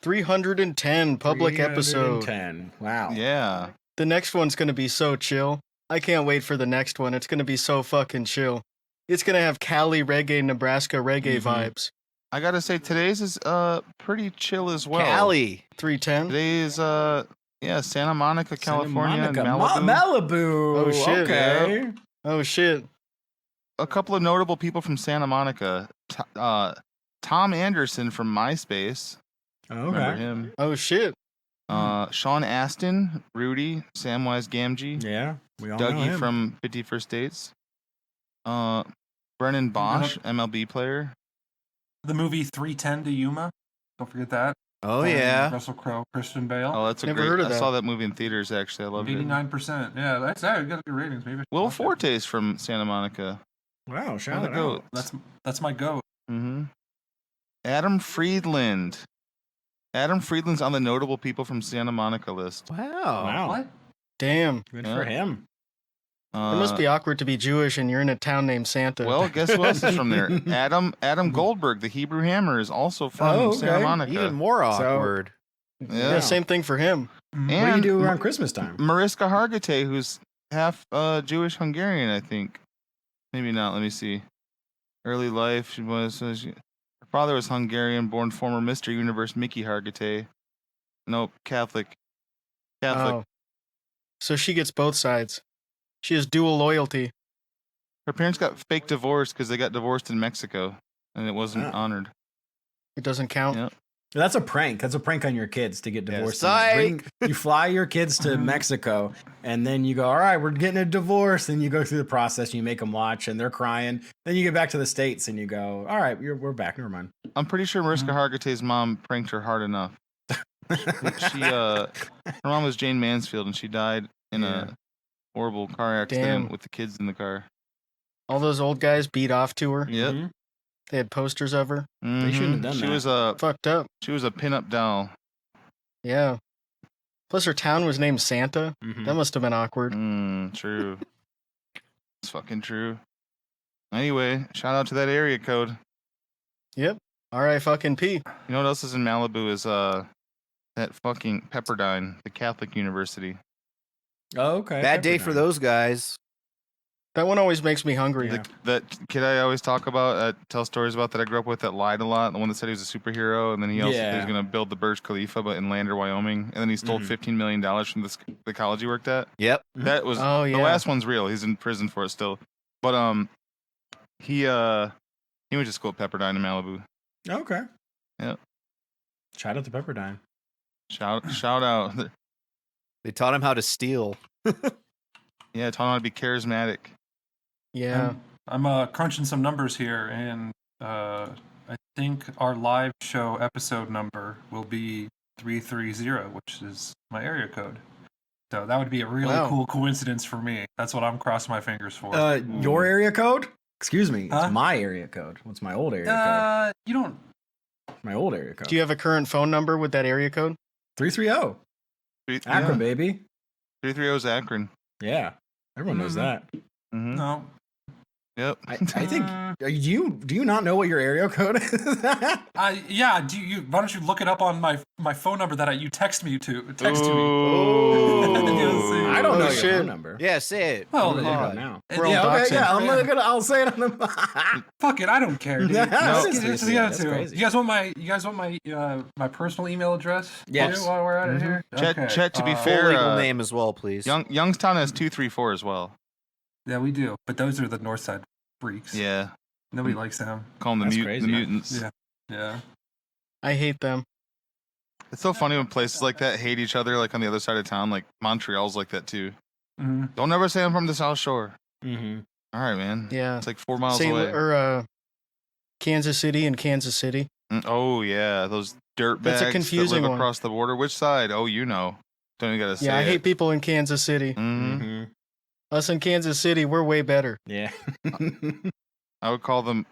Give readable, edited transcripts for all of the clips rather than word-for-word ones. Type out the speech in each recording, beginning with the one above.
310 public episode. 310. Wow. Yeah. The next one's going to be so chill. I can't wait for the next one. It's going to be so fucking chill. It's going to have Cali reggae, Nebraska reggae vibes. I gotta say, today's is pretty chill as well. Cali. 310. Today is Santa Monica, California, and Santa Malibu. Monica. Malibu. Oh, shit. Okay. Oh, shit. A couple of notable people from Santa Monica. Tom Anderson from MySpace. Remember Okay. him? Oh, shit. Sean Astin, Rudy, Samwise Gamgee, Yeah. We all know Dougie him. from 51st Dates. Brennan Bosch, MLB player. The movie 310 to Yuma. Don't forget that. Oh, Starring yeah. Russell Crowe, Christian Bale. Oh, that's a Never great. heard of I that. saw that movie in theaters. Actually, I loved it. 89%. Yeah, that's got good ratings. Maybe I should Will watch it. Forte's from Santa Monica. Wow. Shout One of it the out. goats. That's my goat. Adam Friedland. Adam Friedland's on the notable people from Santa Monica list. Wow. Wow. What? Damn. Good Yeah. for him. It must be awkward to be Jewish and you're in a town named Santa. Well, guess who else is from there? Adam Goldberg, the Hebrew Hammer, is also from Santa okay. Monica. Even more awkward. yeah, same thing for him. What do you And do around Christmas time? Mariska Hargitay, who's half Jewish Hungarian, I think. Maybe not. Let me see. Early life, her father was Hungarian, born former Mr. Universe Mickey Hargitay. Nope, Catholic. Oh. So she gets both sides. She has dual loyalty. Her parents got fake divorced because they got divorced in Mexico, and it wasn't honored. It doesn't count. Yep. That's a prank. That's a prank on your kids to get Yeah, divorced. psych. You fly your kids to Mexico, and then you go, all right, we're getting a divorce. And you go through the process, and you make them watch, and they're crying. Then you get back to the States, and you go, all right, we're back. Never mind. I'm pretty sure Mariska Hargitay's mom pranked her hard enough. Her mom was Jane Mansfield, and she died in a horrible car accident Damn. with the kids in the car. All those old guys beat off to her. Yep. Mhm. They had posters of her. They shouldn't have done she that. was a Fucked up. pinup doll. Yeah. Plus her town was named Santa. Mhm. That must have been awkward. True. It's fucking true. Anyway, shout out to that area code. Yep. Alright, fucking P. You know what else is in Malibu is that fucking Pepperdine, the Catholic university. Oh, okay. Bad day for Pepperdine. those guys. That one always makes me hungry. Yeah. That kid I always talk about, tell stories about that I grew up with that lied a lot. The one that said he was a superhero, and then he also said he was going to build the Burj Khalifa, but in Lander, Wyoming, and then he stole $15 million from the college he worked at. Yep. That was Oh, yeah. the last one's real. He's in prison for it still, but he went to school at Pepperdine in Malibu. Okay. Yep. Shout out to Pepperdine. Shout out. They taught him how to steal. Yeah, taught him how to be charismatic. Yeah. I'm crunching some numbers here, and I think our live show episode number will be 330, which is my area code. So that would be a really cool coincidence for me. That's what I'm crossing my fingers for. Your area code? Excuse me. Huh? It's my area code. What's my old area code? You don't. My old area code. Do you have a current phone number with that area code? 330. Akron, baby. 330 is Akron. Yeah. Everyone knows that. Mm-hmm. No. Yep. I think. Do you not know what your area code is? Yeah. Why don't you look it up on my phone number that you text me to? Text to me. Ooh. I don't know your shit. phone number. Yeah, say it. Well, I'm gonna look it up now. We're all Yeah, okay, doxing. yeah. I'll say it on the. Fuck it, I don't care, dude. No, That's crazy. You guys want my personal email address? Yes. Too, while we're at it here. Chet, to be Full fair, legal name as well, please. Youngstown has 234 as well. Yeah, we do. But those are the North Side freaks. Yeah. Nobody likes them. Call them That's the crazy. mutants. Yeah. Yeah. I hate them. It's so funny when places like that hate each other, like on the other side of town. Like Montreal's like that too. Mm-hmm. Don't ever say I'm from the South Shore. Mm-hmm. All right, man. Yeah. It's like 4 miles St. away. Or Kansas City and Kansas City. Oh yeah, those dirt That's bags a confusing that live one. across the border. Which side? Oh, you know. Don't even gotta say Yeah, I it. hate people in Kansas City. Mhm. Mm-hmm. Us in Kansas City, we're way better. Yeah. I would call them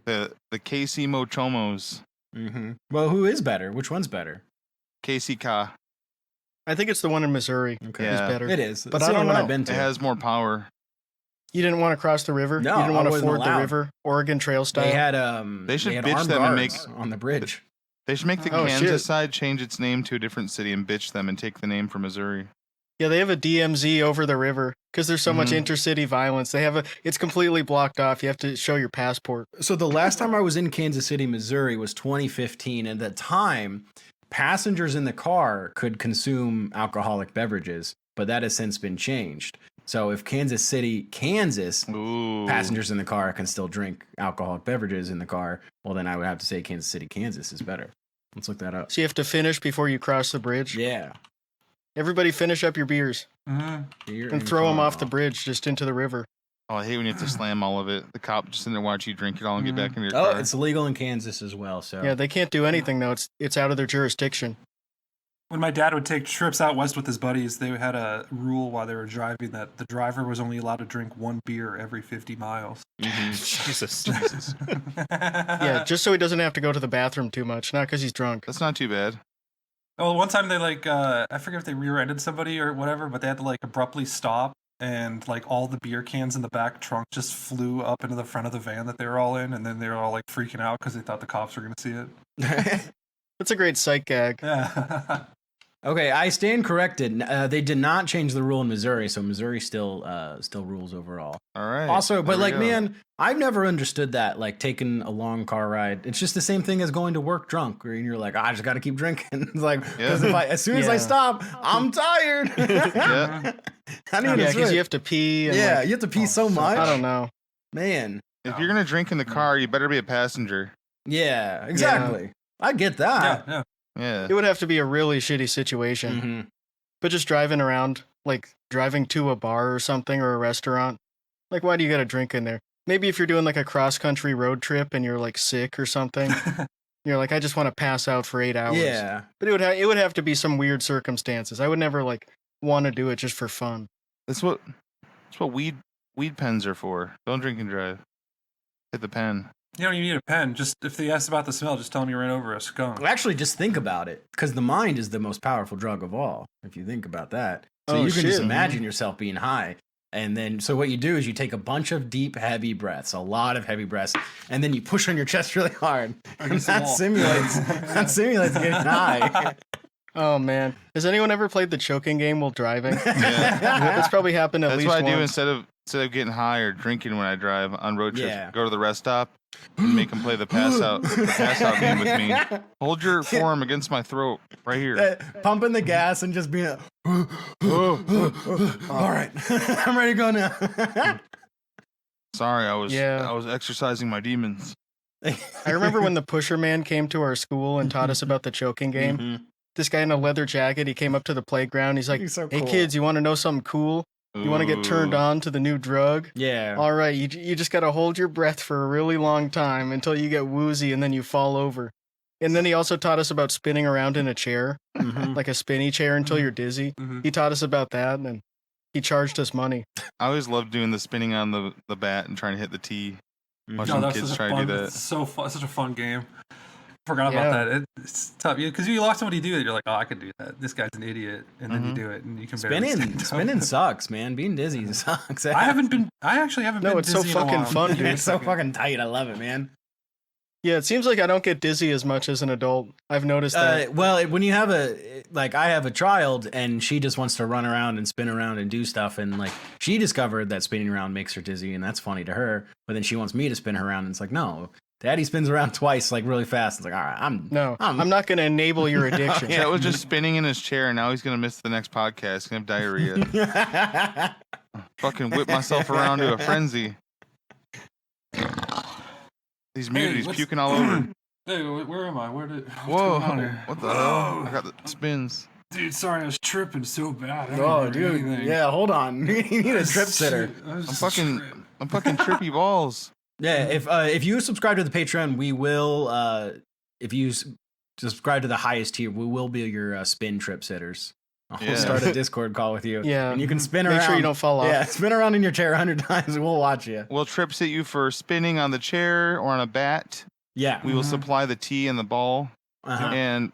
the KC Mochomos. Mm-hmm. Well, who is better? Which one's better? KC Ka. I think it's the one in Missouri. Okay. Yeah. Is better. It is. But It's I the don't only one know. I've been It to. has more power. You didn't want to cross the river? No, You didn't I want to wasn't ford the allowed. river? Oregon Trail style? They had They should they had bitch armed them and guards make- on the bridge. They should make the Oh, Kansas shit. side change its name to a different city and bitch them and take the name from Missouri. Yeah, they have a DMZ over the river because there's so much Mhm. intercity violence. It's completely blocked off. You have to show your passport. So the last time I was in Kansas City, Missouri was 2015. And at the time, passengers in the car could consume alcoholic beverages, but that has since been changed. So if Kansas City, Kansas, Ooh. passengers in the car can still drink alcoholic beverages in the car, well, then I would have to say Kansas City, Kansas is better. Let's look that up. So you have to finish before you cross the bridge. Yeah. Everybody finish up your beers Mhm. Beer and in throw them car. off the bridge just into the river. Oh, I hate when you have to slam all of it. The cop just in there watch you drink it all and get back in your Oh, car. it's illegal in Kansas as well. So Yeah, they can't do anything though. It's out of their jurisdiction. When my dad would take trips out west with his buddies, they had a rule while they were driving that the driver was only allowed to drink 1 beer every 50 miles. Jesus. Jesus. Yeah, just so he doesn't have to go to the bathroom too much, not because he's drunk. That's not too bad. Well, one time they I forget if they rear-ended somebody or whatever, but they had to abruptly stop, and all the beer cans in the back trunk just flew up into the front of the van that they were all in, and then they were all freaking out because they thought the cops were going to see it. That's a great sight gag. Yeah. Okay, I stand corrected. They did not change the rule in Missouri, so Missouri still rules overall. All right. Also, but there we go. man, I've never understood that. Taking a long car ride, it's just the same thing as going to work drunk, where you're like, I just got to keep drinking. It's like, because as soon as I Yeah. stop, I'm tired. Yeah. I need Yeah, a because drink. you have to pee. And Yeah, you have to pee so much. I don't know. Man. If you're gonna drink in the car, you better be a passenger. Yeah, exactly. I get that. Yeah. Yeah. It would have to be a really shitty situation. Mhm. But just driving around, driving to a bar or something or a restaurant, why do you got to drink in there? Maybe if you're doing a cross-country road trip and you're sick or something, you're like, I just want to pass out for 8 hours. Yeah. But it would have to be some weird circumstances. I would never want to do it just for fun. That's what weed pens are for. Don't drink and drive. Hit the pen. You don't even need a pen. Just if they ask about the smell, just tell them you ran over a skunk. Well, actually, just think about it, because the mind is the most powerful drug of all, if you think about that. So Oh, you can just shit. imagine yourself being high. And then, so what you do is you take a bunch of deep, heavy breaths, a lot of heavy breaths, and then you push on your chest really hard. And Against the that wall. simulates getting high. Oh, man. Has anyone ever played the choking game while driving? Yeah. That's probably happened at That's least what I do once. instead of getting high or drinking when I drive on road trips. Yeah. Go to the rest stop and make them play the pass out game with me. Hold your forearm against my throat right here. Pumping the gas and just being all right, I'm ready to go now. Sorry, I was Yeah. exercising my demons. I remember when the pusherman came to our school and taught us about the choking game. Mhm. This guy in a leather jacket, he came up to the playground. He's like, He's so hey, cool. kids, you want to know something cool? You want to get turned Ooh. on to the new drug? Yeah. All right, you just got to hold your breath for a really long time until you get woozy and then you fall over. And then he also taught us about spinning around in a chair, Mhm. like a spinny chair until you're dizzy. Mhm. He taught us about that and he charged us money. I always loved doing the spinning on the bat and trying to hit the tee. Watching No, that's kids such a try to fun. do that. It's so fun. Such a fun game. Forgot Yeah. about that. It's tough because you watch somebody do it. You're like, oh, I could do that. This guy's an idiot, and then you Mhm. do it, and you can barely Spinning, stand up. spinning sucks, man. Being dizzy sucks. I actually haven't No, been. it's so dizzy in a fucking while. fun, dude. It's so fucking tight. I love it, man. Yeah, it seems like I don't get dizzy as much as an adult. I've noticed that. Well, when you have I have a child and she just wants to run around and spin around and do stuff, and she discovered that spinning around makes her dizzy, and that's funny to her. But then she wants me to spin her around, and it's like, no, Daddy spins around twice, really fast. It's like, all right, I'm not going to enable your addiction. Chet was just spinning in his chair, and now he's gonna miss the next podcast. He's gonna have diarrhea. Fucking whip myself around to a frenzy. He's muted. He's what's- puking all over. Hey, where am I? What's Whoa! going on here? What the hell? I got the spins. Dude, sorry, I was tripping so bad. I don't Oh, remember dude. anything. Yeah, hold on. You need a trip sitter. I'm fucking trippy balls. Yeah, if you subscribe to the Patreon, we will. If you subscribe to the highest tier, we will be your spin trip sitters. We'll Yeah. start a Discord call with you. Yeah. and you can spin Make around. sure you don't fall off. Yeah, spin around in your chair 100 times, and we'll watch you. We'll trip sit you for spinning on the chair or on a bat. Yeah. We will Mhm. supply the tee and the ball, Uh-huh. and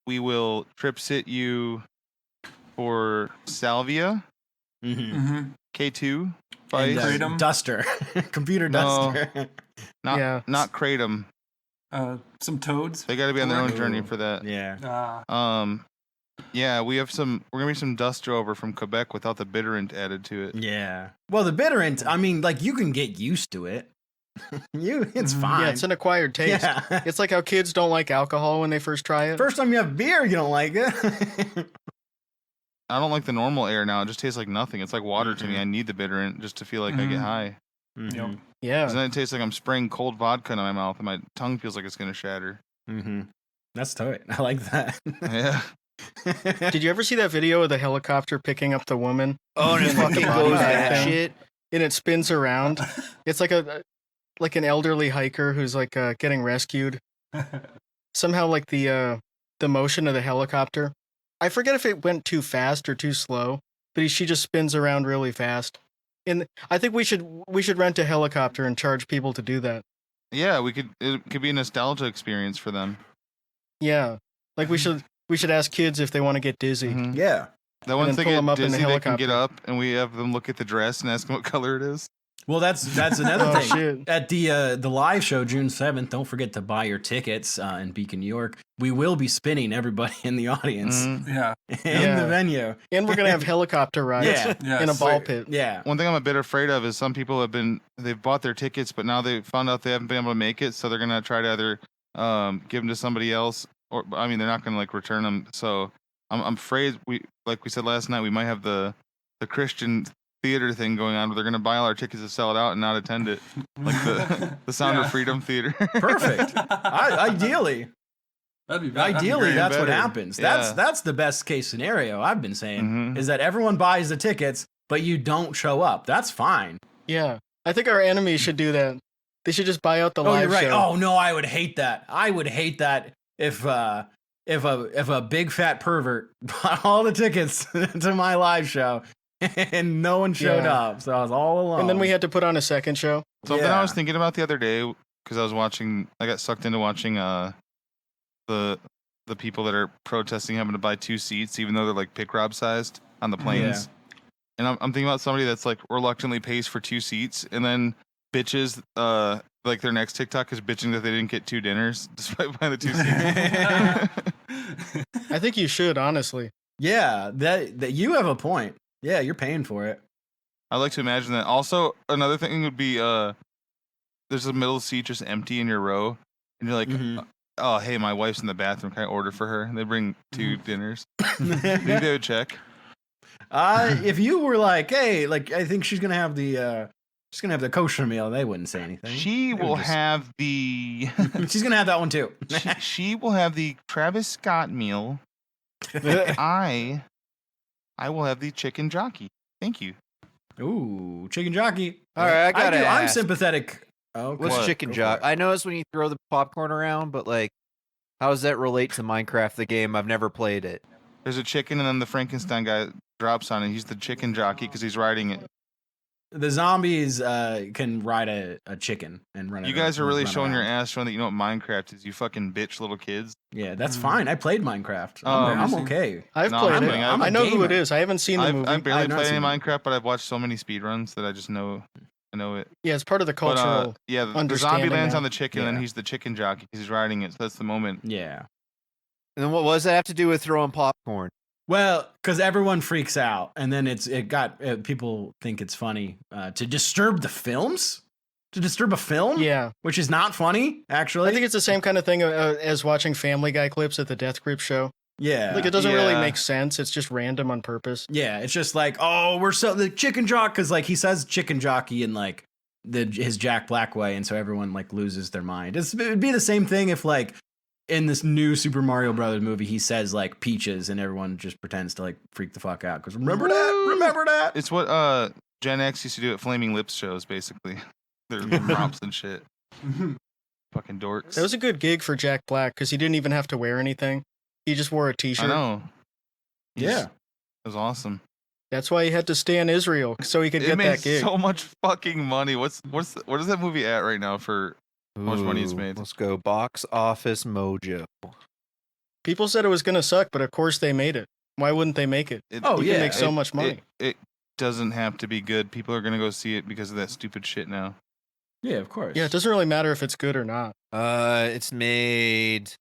we will trip sit you for salvia, Mm-hmm. Mm-hmm. K2, Vice, Kratom? Duster, computer No. duster. not Yeah. not kratom. Some toads. They got to be on their own journey for that. Yeah. Yeah, we have some. We're gonna be some duster over from Quebec without the bitterant added to it. Yeah. Well, the bitterant, I mean, like, you can get used to it. It's fine. Yeah, it's an acquired taste. Yeah. It's like how kids don't like alcohol when they first try it. First time you have beer, you don't like it. I don't like the normal air now. It just tastes like nothing. It's like water to me. I need the bitterant just to feel like I get high. Mhm. Yeah. Because then it tastes like I'm spraying cold vodka in my mouth, and my tongue feels like it's gonna shatter. Mhm. That's tight. I like that. Yeah. Did you ever see that video of the helicopter picking up the woman? Oh, and it And, like, fucking the body goes bag that thing? shit. And it spins around. It's like an elderly hiker who's like getting rescued. Somehow, like the motion of the helicopter. I forget if it went too fast or too slow, but she just spins around really fast. And I think we should rent a helicopter and charge people to do that. Yeah, it could be a nostalgia experience for them. Yeah, like we should ask kids if they want to get dizzy. Mhm. Yeah. That once then they pull get them up in the dizzy, they can get helicopter. up, and we have them look at the dress and ask them what color it is. Well, that's another Oh thing. shit! At the live show June 7th, don't forget to buy your tickets in Beacon, New York. We will be spinning everybody in the audience Mhm. Yeah. in Yeah. the venue. And we're gonna have helicopter rides Yeah. Yes. in a ball pit. Yeah. One thing I'm a bit afraid of is some people they've bought their tickets, but now they found out they haven't been able to make it, so they're gonna try to either give them to somebody else, or I mean they're not gonna like return them. So I'm afraid like we said last night, we might have the Christian theater thing going on where they're gonna buy all our tickets to sell it out and not attend it, like the Sound of Freedom Theater. Perfect. Ideally, That'd be ideally, great. that's what Better. happens. Yeah. That's the best case scenario I've been saying Mhm. is that everyone buys the tickets, but you don't show up. That's fine. Yeah, I think our enemies should do that. They should just buy out the Oh, live you're right. show. Oh no, I would hate that. I would hate that if a big fat pervert bought all the tickets to my live show and no one showed Yeah. up, so I was all alone. And then we had to put on a second show. Something Yeah. I was thinking about the other day because I got sucked into watching the people that are protesting having to buy 2 seats even though they're like pick rob sized on the planes. And I'm thinking about somebody that's like reluctantly pays for 2 seats and then bitches like their next TikTok is bitching that they didn't get 2 dinners despite buying the 2 seats. I think you should, honestly. Yeah, that you have a point. Yeah, you're paying for it. I like to imagine that. Also, another thing would be there's a middle seat just empty in your row, and you're like, Mhm. oh, hey, my wife's in the bathroom. Can I order for her? And they bring 2 dinners. Maybe they would check. If you were like, hey, like I think she's gonna have the kosher meal, they wouldn't say anything. She They would will just- have the She's gonna have that one too. she will have the Travis Scott meal. I will have the chicken jockey. Thank you. Ooh, chicken jockey. All right, I gotta I'm ask. sympathetic. Okay. What's What? chicken Go jock? for it. I noticed when you throw the popcorn around, but like, how does that relate to Minecraft, the game? I've never played it. There's a chicken, and then the Frankenstein guy drops on it. He's the chicken jockey because he's riding it. The zombies can ride a chicken and run. You it- guys are really run showing your around. ass, showing that you know what Minecraft is. You fucking bitch little kids. Yeah, that's fine. I played Minecraft. Oh, I'm amazing. okay. I've No, played I'm it. kidding. I'm a I know who it gamer. is. I haven't seen the movie. I've barely I've not played any seen it. Minecraft, but I've watched so many speedruns that I just know. I know it. Yeah, it's part of the But, cultural. yeah, the zombie understanding lands now. on the chicken, and Yeah. then he's the chicken jockey because he's riding it. So that's the moment. Yeah. And then what does that have to do with throwing popcorn? Well, because everyone freaks out, and then people think it's funny to disturb the films, to disturb a film, Yeah, which is not funny actually. I think it's the same kind of thing as watching Family Guy clips at the Death Grip show. yeah, Like it doesn't really Yeah. make sense. It's just random on purpose. yeah, it's just like, oh, we're so the chicken jock because like he says chicken jockey in like his Jack Black way, and so everyone like loses their mind. It'd be the same thing if like in this new Super Mario Brothers movie he says like peaches, and everyone just pretends to like freak the fuck out because remember that. It's what Gen X used to do at Flaming Lips shows, basically. Their prompts and shit. Fucking dorks. That was a good gig for Jack Black because he didn't even have to wear anything. He just wore a T-shirt. I know. Yeah. It was awesome. That's why he had to stay in Israel so he could It get made that gig. so much fucking money. What is that movie at right now for how much money it's Ooh, made? Let's go box office mojo. People said it was gonna suck, but of course they made it. Why wouldn't they make it? Oh, You yeah. can make so much money. It doesn't have to be good. People are gonna go see it because of that stupid shit now. Yeah, of course. Yeah, it doesn't really matter if it's good or not. It's made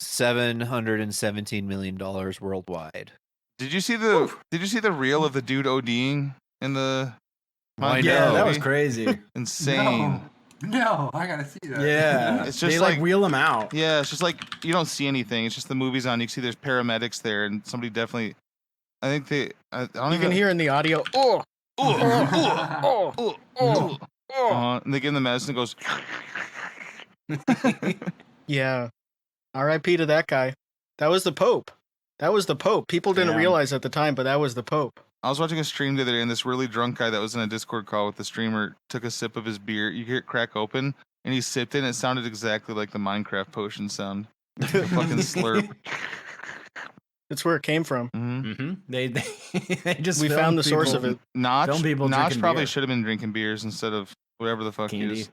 $717 million worldwide. Did you see the reel of the dude ODing in the I Yeah, know. that was crazy. insane? No, I gotta see that. Yeah, It's they just like like- wheel them out. Yeah, it's just like you don't see anything. It's just the movie's on. You can see there's paramedics there, and somebody definitely. I think they. I don't You even, can hear in the audio. Oh, and they give him the medicine. It goes. yeah. R.I.P. to that guy. That was the Pope. People didn't Yeah. realize at the time, but that was the Pope. I was watching a stream the other day, and this really drunk guy that was in a Discord call with the streamer took a sip of his beer. You hear it crack open, and he sipped it, and it sounded exactly like the Minecraft potion sound. The fucking slurp. That's where it came from. Mm-hmm. They just We filmed found the source people- of it. Notch Film people drinking probably beer. should have been drinking beers instead of whatever the fuck he Candy. was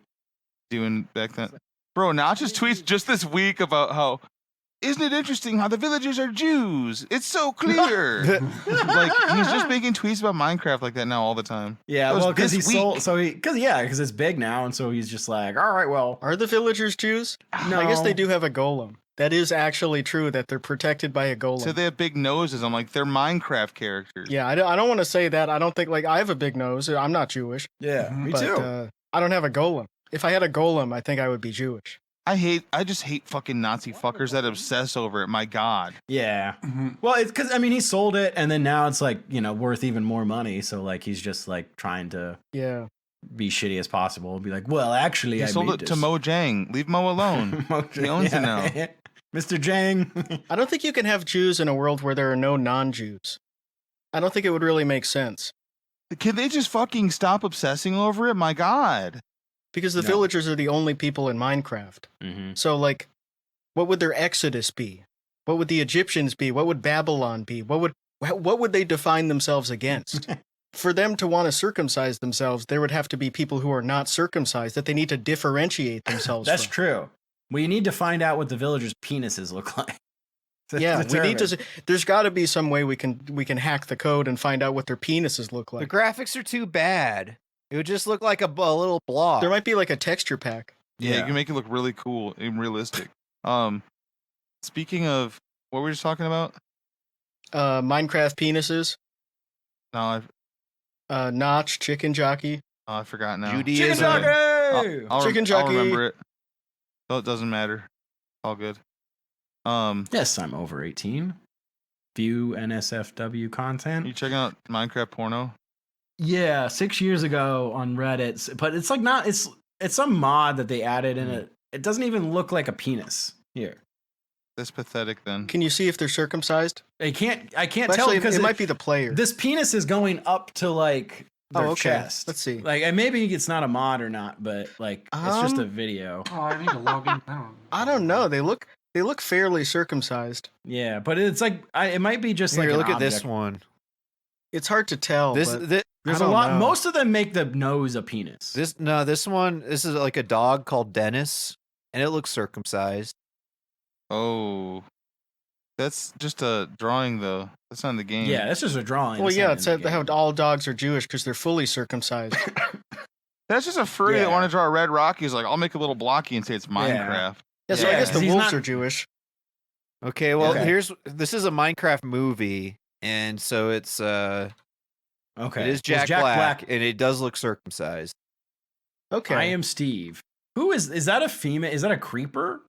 doing back then. Bro, Notch's tweets just this week about how, isn't it interesting how the villagers are Jews? It's so clear. Like, he's just making tweets about Minecraft like that now all the time. Yeah, That was well, because this he sold, week. because it's big now, and so he's just like, all right, well, Are the villagers Jews? no, I guess they do have a golem. That is actually true that they're protected by a golem. So they have big noses. I'm like, they're Minecraft characters. Yeah, I don't want to say that. I don't think, like, I have a big nose. I'm not Jewish. Yeah, me but, too. I don't have a golem. If I had a golem, I think I would be Jewish. I just hate fucking Nazi fuckers that obsess over it. My God. Yeah. Mhm. Well, it's because he sold it, and then now it's like worth even more money. So like he's just like trying to Yeah. be shitty as possible. Be like, well, actually, He I sold made it to this. Mo Jang. Leave Mo alone. He owns it now. Mr. Jang. I don't think you can have Jews in a world where there are no non-Jews. I don't think it would really make sense. Can they just fucking stop obsessing over it? My God. Because the No. villagers are the only people in Minecraft. Mm-hmm. So, like, what would their exodus be? What would the Egyptians be? What would Babylon be? What would they define themselves against? For them to want to circumcise themselves, there would have to be people who are not circumcised that they need to differentiate themselves That's from. true. We need to find out what the villagers' penises look like. Yeah, we need determine. to. There's got to be some way we can hack the code and find out what their penises look The like. graphics are too bad. It would just look like a little blob. There might be like a texture pack. Yeah, Yeah. you can make it look really cool and realistic. Speaking of what were we just talking about? Minecraft penises. No, Notch, Chicken Jockey. I forgot now. Chicken Judaism. Jockey! I'll Chicken I'll Jockey. remember it. So it doesn't matter. All good. Yes, I'm over 18. View NSFW You content. checking out Minecraft porno? Yeah, 6 years ago on Reddit, but it's like not. It's some mod that they added in it. It doesn't even look like a penis here. That's pathetic. Then Can you see if they're circumcised? I can't Well, tell actually, because it might be the player. this penis is going up to like their Oh, okay. chest. Let's see. Like, and maybe it's not a mod or not, but like it's just a video. Oh, I need to log in. I don't know. They look fairly circumcised. Yeah, but it's like it might be just Here, like an look at this object. one. It's hard to tell. This but this There's I a don't lot. know. Most of them make the nose a penis. this one. This is like a dog called Dennis, and it looks circumcised. oh, that's just a drawing though. That's not in the game. Yeah, that's just a drawing. well, It's yeah, not it in said the how game. all dogs are Jewish because they're fully circumcised. That's just a furry that Yeah. want to draw a red rock. He's like, I'll make a little blocky and say it's Minecraft. Yeah, so Yeah, I guess the 'cause he's wolves not- are Jewish. Okay, well Okay. this is a Minecraft movie, and so it's Okay, it is Well, Jack, Black, and it does look circumcised. Okay. I am Steve. Who is that? A female? Is that a creeper?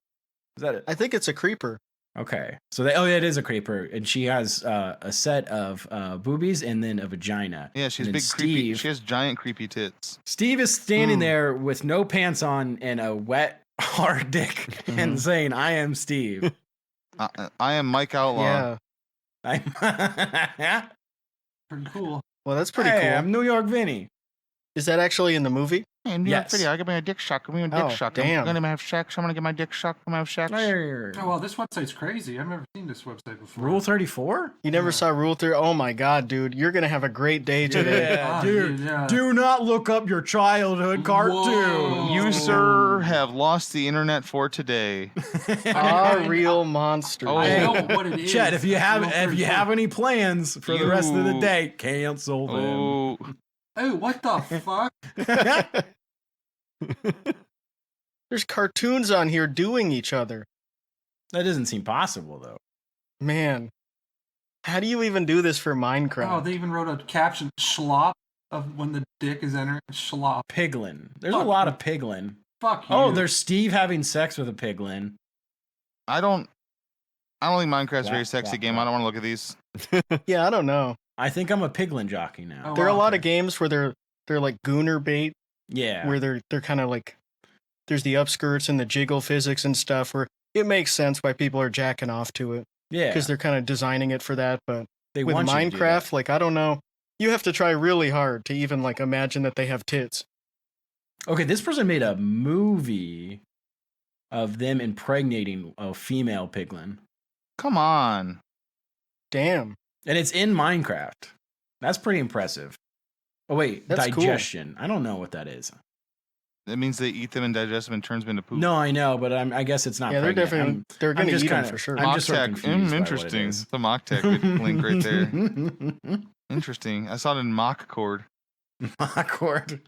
Is that I think it's a creeper. okay? So it is a creeper, and she has a set of boobies and then a vagina. Yeah, she's And then big creepy. Steve- She has giant creepy tits. Steve is standing Mm. there with no pants on and a wet hard dick and saying, "I am Steve." I am Mike Outlaw. Yeah. I'm Pretty cool. Well, that's pretty Hey, cool. I'm New York Vinny. Is that actually in the movie? Hey, New York Yes. Video, I get my dick sucked. Give me a dick Oh, suck. damn. I'm gonna have sex. I'm gonna get my dick sucked. I'm gonna have sex. Oh, well, this website's crazy. I've never seen this website before. Rule 34? You never Yeah. saw Rule 3? Oh my god, dude. You're going to have a great day today. Yeah, Ah, dude. yeah. Do not look up your childhood cartoon. Whoa. You, sir, have lost the internet for today. Our real monsters. Oh. I Hey, know what it is. Chet, if you have Rule if you 34. have any plans for the rest of the You- day, cancel them. Oh, Oh, what the fuck? There's cartoons on here doing each other. That doesn't seem possible though. Man, how do you even do this for Minecraft? Oh, they even wrote a caption: "Schlop" of when the dick is entering. Schlop. Piglin. There's Fuck a lot you. of piglin. Fuck you. Oh, there's Steve having sex with a piglin. I don't think Minecraft's a very Whack, sexy whack, game. whack. I don't want to look at these. Yeah, I don't know. I think I'm a piglin jockey now. Oh, There are a wow, lot of okay. games where they're like gooner bait, Yeah. where they're kind of like there's the upskirts and the jiggle physics and stuff where it makes sense why people are jacking off to it Yeah. because they're kind of designing it for that. But They with want you to do that. Minecraft, like I don't know, you have to try really hard to even like imagine that they have tits. Okay, this person made a movie of them impregnating a female piglin. Come on. Damn, And it's in Minecraft. That's pretty impressive. Oh, wait, That's cool. digestion. I don't know what that is. That means they eat them and digest them and turns them into poop. No, I know, but I guess it's not yeah, they're pregnant. definitely they're I'm gonna just eat them kinda- for sure. I'm just sort of Mock tech. confused by what it Interesting. is. The mock tech link right there. Interesting. I saw it in mock chord. Awkward.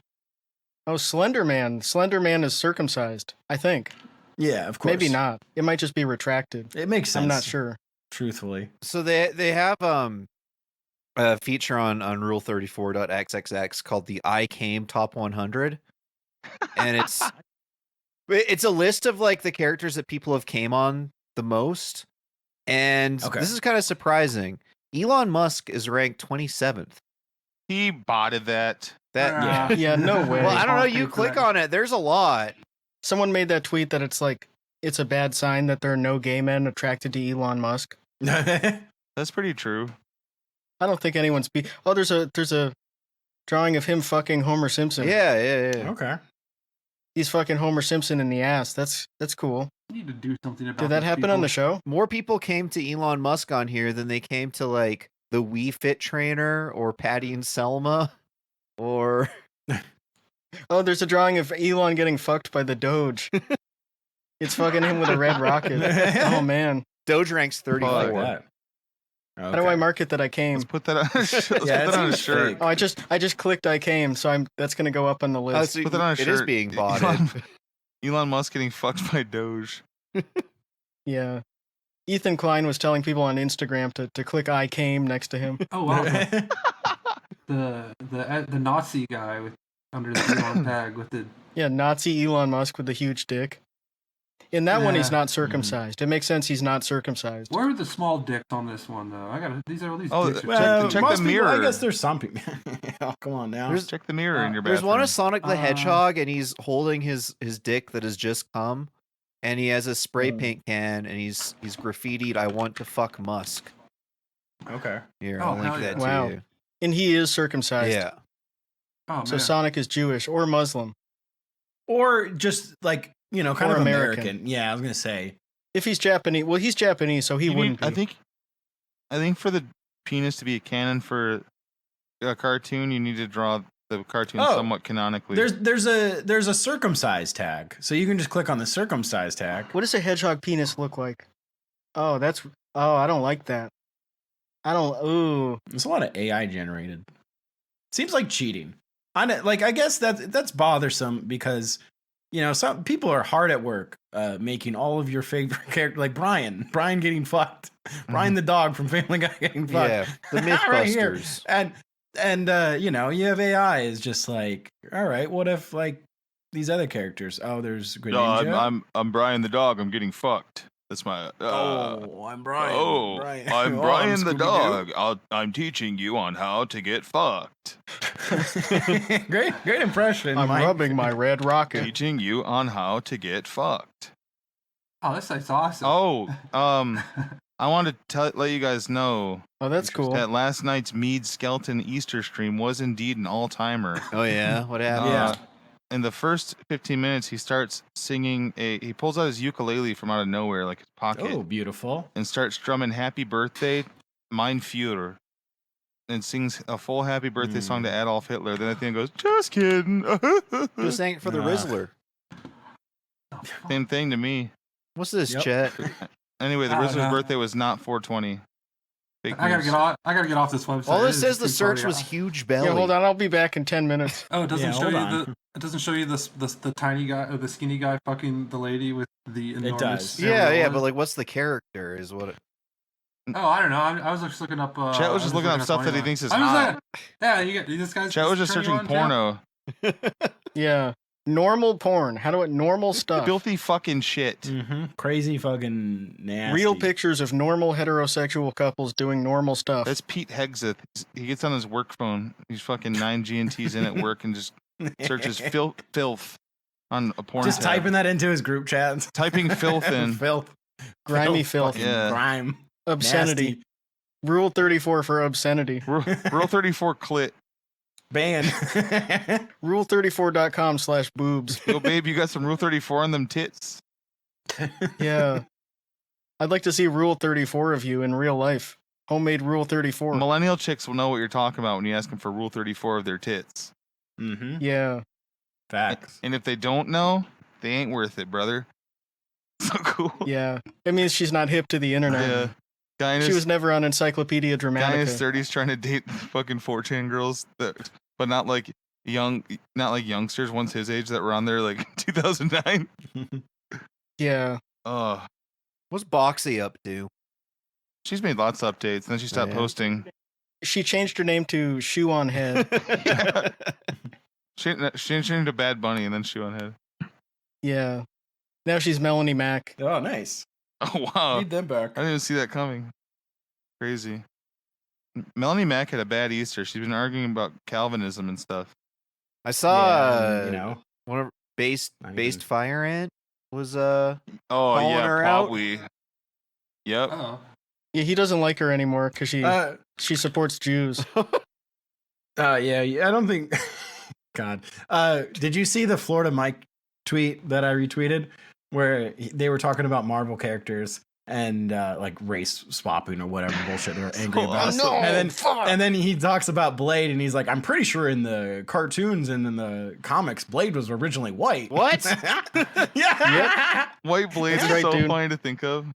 Oh, Slenderman. Slenderman is circumcised, I think. Yeah, of course. Maybe not. It might just be retracted. It makes sense. I'm not sure. Truthfully. So they have a feature on Rule34.xxx called the I Came Top 100, and it's a list of like the characters that people have came on the most, and Okay. this is kind of surprising. Elon Musk is ranked 27th. He botted that. Yeah. Yeah, no way. Well, I don't know. Thank You you for click that. on it. There's a lot. Someone made that tweet that it's like it's a bad sign that there are no gay men attracted to Elon Musk. That's pretty true. I don't think anyone's Oh, there's a drawing of him fucking Homer Simpson. Yeah. Okay. He's fucking Homer Simpson in the ass. That's cool. You need to do something about. Did that these happen on the people. show? More people came to Elon Musk on here than they came to like the Wii Fit trainer or Patty and Selma or Oh, there's a drawing of Elon getting fucked by the Doge. It's fucking him with a red rocket. Oh man. Doge ranks 34. I like that. How do I mark it that I came? Let's put that on a shirt. Let's Yeah, put that that on a seems shirt. fake. Oh, I just clicked I came, so that's gonna go up on the Oh, list. so Put that on a it shirt. is being botted. Elon Musk getting fucked by Doge. Yeah. Ethan Klein was telling people on Instagram to click I came next to him. Oh wow, the Nazi guy with under the Elon tag with the. Yeah, Nazi Elon Musk with the huge dick. In that one, he's Yeah. not circumcised. It makes sense he's not circumcised. Where are the small dicks on this one though? I got these are all these. Oh, dicks are Well, check most the people- I mirror. guess there's some people. Oh, come on now. Check the mirror in your bathroom. There's one of Sonic the Uh, Hedgehog, and he's holding his dick that has just come, and he has a spray paint can, and he's graffitied "I want to fuck Musk." Okay. Here, Oh, I'll link hell that yeah. Wow. to you. And he is circumcised. Yeah. Oh So man. Sonic is Jewish or Muslim. Or just like, kind Or of American. American. Yeah, I was going to say. If he's Japanese, well, he's Japanese, so he You wouldn't need- be. I think for the penis to be a canon for a cartoon, you need to draw the cartoon Oh, somewhat canonically. There's a circumcised tag. So you can just click on the circumcised tag. What does a hedgehog penis look like? Oh, I don't like that. Ooh. There's a lot of AI generated. Seems like cheating. I guess that's bothersome because some people are hard at work making all of your favorite characters, like Brian getting fucked, Brian the dog from Family Guy getting fucked. Yeah, the Right here. Mythbusters. And you have AI is just like, all right, what if like these other characters? Oh, there's Greninja. I'm Brian the dog. I'm getting fucked. That's my. I'm Brian. I'm Oh, Brian the Scooby-Doo. dog. I'm teaching you on how to get fucked. great impression. I'm Mike. rubbing my red rocket. Teaching you on how to get fucked. Oh, that's awesome. Oh, I want to let you guys know Oh, that's cool. that last night's Mead Skeleton Easter stream was indeed an all-timer. Oh yeah, what happened? Yeah. In the first 15 minutes, he starts singing. He pulls out his ukulele from out of nowhere, like his pocket, Oh, beautiful. and starts drumming "Happy Birthday, Mein Führer," and sings a full "Happy Birthday" song to Adolf Hitler. Then at the end goes, "Just kidding." Just saying it for the Nah. Rizzler. Same thing to me. What's this, Yep. Chet? Anyway, the Oh, Rizzler's no. birthday was not 420. Fake I gotta news. get off. I gotta get off this website. All It it is says the too search funny. was huge belly. Yeah, hold on. I'll be back in 10 minutes. Oh, it doesn't Yeah, show hold you on. it doesn't show you the tiny guy or the skinny guy fucking the lady with the enormous. does. Yeah, areola? but like, what's the character? Is what? Oh, I don't know. I was just looking up. Chet was I just looking up stuff that he funny thinks is lines. hot. Yeah, you get this guy's. Chet was just turn you searching on, Chet? porno. Yeah. Normal porn. How do it normal stuff? Filthy fucking shit. Mm-hmm. Crazy fucking nasty. Real pictures of normal heterosexual couples doing normal stuff. That's Pete Hegseth. He gets on his work phone. He's fucking 9 G&Ts in at work and just searches filth on a porn Just tab. typing that into his group chat. Typing filth in. Filth. Grimy filth. fucking Yeah. Grime. Obscenity. Nasty. Rule 34 for obscenity. Rule 34 clit. Ban. Rule34.com/boobs. Yo, babe, you got some Rule 34 on them tits? Yeah. I'd like to see Rule 34 of you in real life. Homemade Rule 34. Millennial chicks will know what you're talking about when you ask them for Rule 34 of their tits. Mm-hmm. Yeah. Facts. And if they don't know, they ain't worth it, brother. So cool. Yeah. It means she's not hip to the internet. Yeah. Guy in She his, was never on Encyclopedia guy in his Dramatica. 30s trying to date fucking 4chan girls, but not like youngsters, ones his age that were on there like 2009. Yeah. What's Boxy up to? She's made lots of updates, and then she stopped Yeah. posting. She changed her name to Shoe on Head. Yeah. She changed her to Bad Bunny, and then she went ahead. Yeah. Now she's Melanie Mac. Oh, nice. Oh wow! Need them back. I didn't even see that coming. Crazy. Melanie Mac had a bad Easter. She's been arguing about Calvinism and stuff. I saw you know. one of based Not based even- Fire Ant was Oh Calling yeah, her out? probably. Yep. Oh, Yeah, he doesn't like her anymore because she supports Jews. Yeah, I don't think. God, did you see the Florida Mike tweet that I retweeted, where they were talking about Marvel characters and like race swapping or whatever bullshit they're angry about? no, and then he talks about Blade, and he's like, "I'm pretty sure in the cartoons and in the comics, Blade was originally white." What? Yeah. White Blade That's is right, so dude. funny to think of.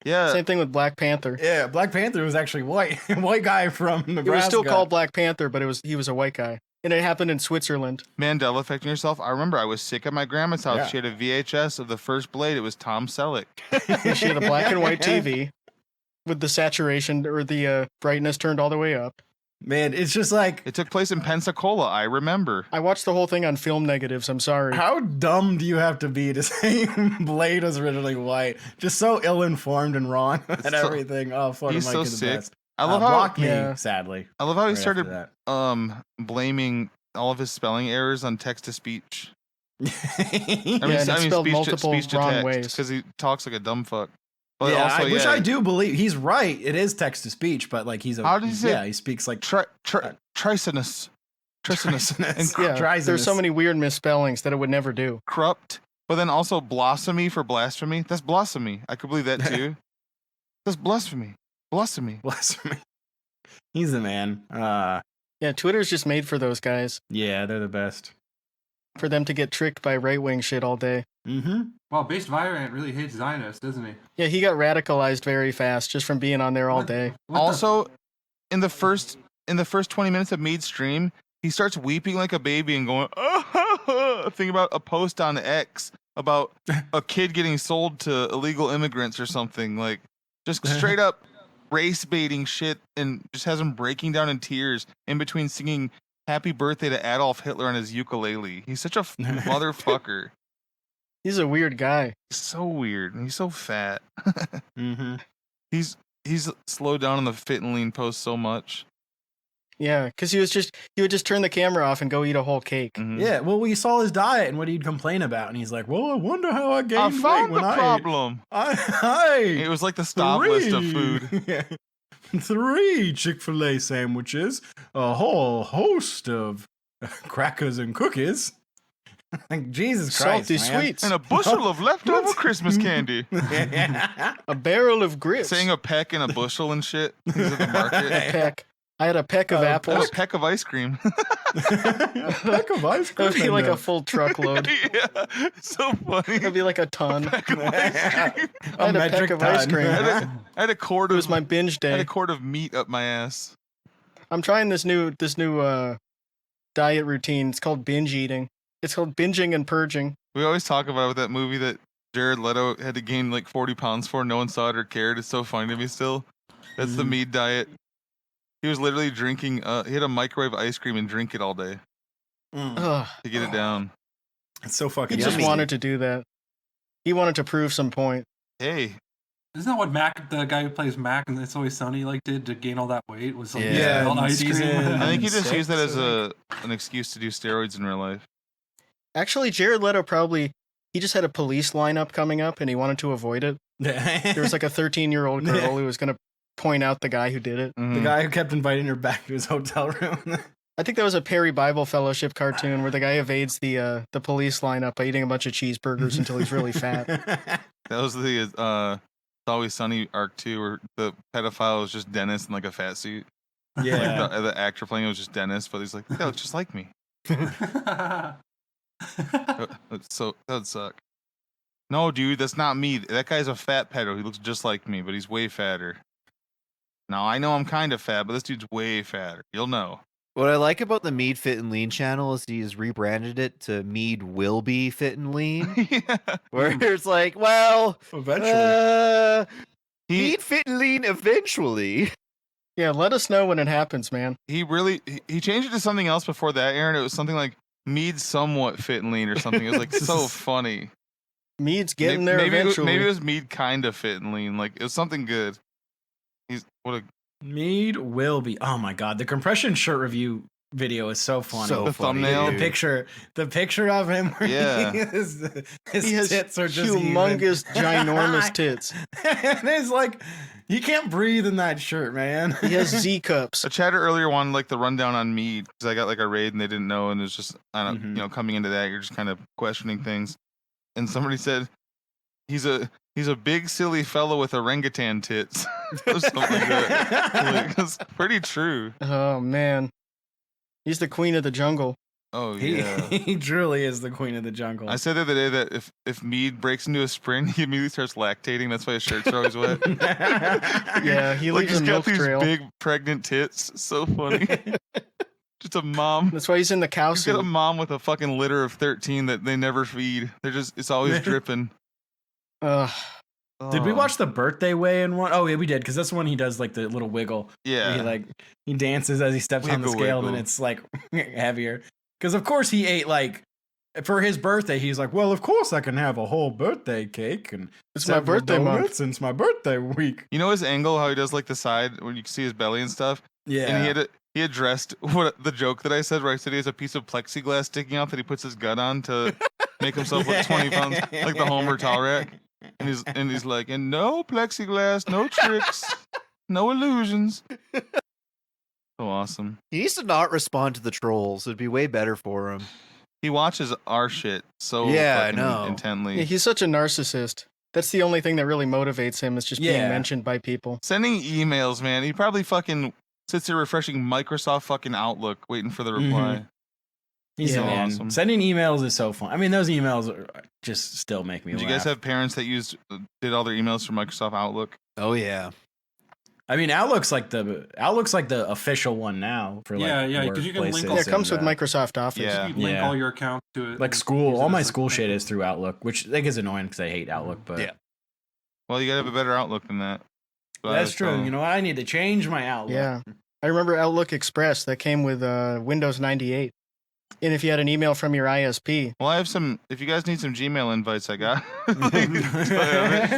Yeah. Same thing with Black Panther. Yeah, Black Panther was actually white, white guy from Nebraska. It was still called Black Panther, but he was a white guy. And it happened in Switzerland. Mandela affecting yourself. I remember I was sick at my grandma's house. Yeah. She had a VHS of the first Blade. It was Tom Selleck. She had a black and white TV with the saturation or the brightness turned all the way up. Man, it's just like, It took place in Pensacola. I remember. I watched the whole thing on film negatives. I'm sorry. how dumb do you have to be to say Blade was originally white? Just so ill-informed and wrong and so- everything. Oh, Florida he's Mike so is the sick. best. I love Block me, Yeah. sadly. I love how he right started after blaming all of his spelling errors on text to speech. that. Yeah, and it's spelled multiple wrong ways. because he talks like a dumb fuck. But yeah, also, which yeah, I do believe he's right. It is text to speech, but like he's a How does he say- yeah, he speaks like Tricinus. And Yeah, Trisinus. there's so many weird misspellings that it would never do. corrupt. But then also blasphemy for blasphemy. That's blasphemy. I could believe that too. That's blasphemy. Blasphemy. blasphemy. He's the man. Yeah, Twitter's just made for those guys. Yeah, they're the best. For them to get tricked by right-wing shit all day. Mm-hmm. well, Based Virant really hates Zionists, doesn't he? Yeah, he got radicalized very fast just from being on there all What- day. what the- Also, in the first 20 minutes of Mead's stream, he starts weeping like a baby and going, think about a post on X about a kid getting sold to illegal immigrants or something. Like, just straight up race baiting shit, and just has him breaking down in tears in between singing Happy Birthday to Adolf Hitler on his ukulele. He's such a motherfucker. He's a weird guy. He's so weird, and he's so fat. Mm-hmm. He's slowed down on the fit and lean post so much. Yeah, because he would just turn the camera off and go eat a whole cake. Mhm. Yeah, well, we saw his diet and what he'd complain about, and he's like, "Well, I wonder how I gained I weight found when the I ate. problem. I It was like the stop list of food. Yeah. 3 Chick-fil-A sandwiches, a whole host of crackers and cookies." Like, Jesus Christ, Salty man. sweets. And a bushel of leftover Christmas candy. A barrel of grits. Saying a peck and a bushel and shit. He's at the market. Peck. I had a peck of That's apples. a peck of ice cream. Peck of ice That would be cream like in a there. full truckload. Yeah, so funny. That'd be like a ton. Peck of ice cream. I had a peck of ice cream. I had a quart It of was my binge I had a day. quart of meat up my ass. I'm trying this new diet routine. It's called binge eating. It's called binging and purging. We always talk about it with that movie that Jared Leto had to gain like 40 pounds for. No one saw it or cared. It's so funny to me still. That's the Mead diet. He was literally drinking. He had a microwave ice cream and drink it all day Ugh. to get it down. It's so He fucking just yummy. wanted to do that. He wanted to prove some point. Hey, Isn't that what Mac, the guy who plays Mac and It's Always Sunny, like did to gain all that weight? Was like Yeah, all the ice season- cream. I think he just Six, used that as I an excuse to do steroids in real life. Actually, Jared Leto he just had a police lineup coming up and he wanted to avoid it. There was like a 13-year-old girl who was going to point out the guy who did it. the guy who kept inviting her back to his hotel room. I think that was a Perry Bible Fellowship cartoon where the guy evades the police lineup by eating a bunch of cheeseburgers until he's really fat. That was the It's Always Sunny arc too, where the pedophile was just Dennis in like a fat suit. Yeah. Like the actor playing it was just Dennis, but he's like, that looks just like me. That would suck. No, dude, that's not me. That guy's a fat pedo. He looks just like me, but he's way fatter. Now I know I'm kind of fat, but this dude's way fatter. You'll know. What I like about the Mead Fit and Lean channel is he's rebranded it to Mead Will Be Fit and Lean. Yeah. Where it's like, well, Eventually. He Mead Fit and Lean eventually. Yeah, let us know when it happens, man. he changed it to something else before that, Aaron. It was something like Mead somewhat fit and lean or something. It was like so funny. Mead's getting there maybe eventually. Maybe it was Mead kind of fit and lean. Like it was something good. Mead will be. Oh my god, the compression shirt review video is so funny. So The funny, thumbnail? dude. The picture of him where Yeah. his He has tits are just humongous, ginormous tits. and it's like you can't breathe in that shirt, man. He has Z cups. A chatter earlier wanted like the rundown on Mead because I got like a raid and they didn't know, and it's just I don't Mhm. coming into that you're just kind of questioning things, and somebody said he's a big silly fellow with orangutan tits. Or something like that. Like, it's pretty true. Oh man, he's the queen of the jungle. Oh He, yeah. he truly is the queen of the jungle. I said the other day that if Mead breaks into a sprint, he immediately starts lactating. That's why his shirts are always wet. Yeah, he Like leaves he's a got milk these trail. big pregnant tits. So funny. Just a mom. That's why he's in the cow He's got a suit. mom with a fucking litter of 13 that they never feed. It's always dripping. Ugh. Did we Oh, watch the birthday weigh-in one? Oh yeah, we did, because that's the one he does like the little wiggle. Yeah. Where he dances as he steps on the Wiggle, scale, and wiggle. then it's like heavier. Because of course he ate like for his birthday. He's like, well, of course I can have a whole birthday cake and It's my several birthday month. donuts, and it's my birthday week. You know his angle, how he does like the side when you can see his belly and stuff? Yeah, And he addressed the joke that I said where I said he has a piece of plexiglass sticking out that he puts his gut on to make himself look 20 pounds like the Homer towel rack. And he's like, and no plexiglass, no tricks, no illusions. So awesome. He needs to not respond to the trolls. It'd be way better for him. He watches our shit so Yeah, I fucking know. intently. Yeah, he's such a narcissist. That's the only thing that really motivates him is just being Yeah. mentioned by people. Sending emails, man. He probably fucking sits there refreshing Microsoft fucking Outlook, waiting for the reply. he's Yeah. the man. Awesome. Sending emails is so fun. I mean, those emails just still make me Did laugh. you guys have parents that did all their emails from Microsoft Outlook? Oh yeah. I mean, Outlook's like the official one now for like Yeah, 'cause you can link workplaces all- Yeah, it comes with and, Microsoft Office. Yeah. You link Yeah. all your accounts to it. like and school. use it All my as, like, school shit is through Outlook, which like is annoying because I hate Outlook. But Yeah. Well, you gotta have a better Outlook than that. But I that's was true. telling- You know, I need to change my Outlook. Yeah. I remember Outlook Express that came with Windows 98. And if you had an email from your ISP, Well, I have some. If you guys need some Gmail invites, I got.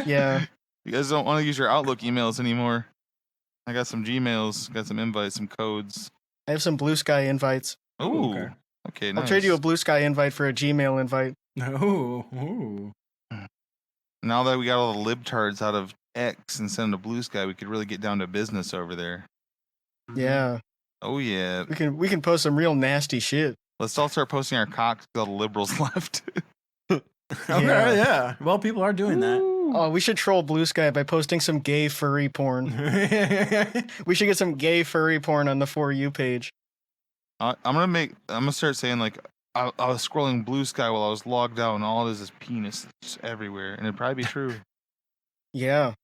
yeah, You guys don't want to use your Outlook emails anymore. I got some Gmails, got some invites, some codes. I have some Blue Sky invites. Ooh, okay. okay, I'll nice. trade you a Blue Sky invite for a Gmail invite. Ooh. Now that we got all the libtards out of X and send them to Blue Sky, we could really get down to business over there. Yeah, Oh yeah, we can post some real nasty shit. let's all start posting our cocks with all the liberals left. Okay, yeah. Well, people are doing that. Ooh. Oh, we should troll Blue Sky by posting some gay furry porn. We should get some gay furry porn on the For You page. I'm gonna start saying like I was scrolling Blue Sky while I was logged out, and all it is penis just everywhere, and it'd probably be true. Yeah.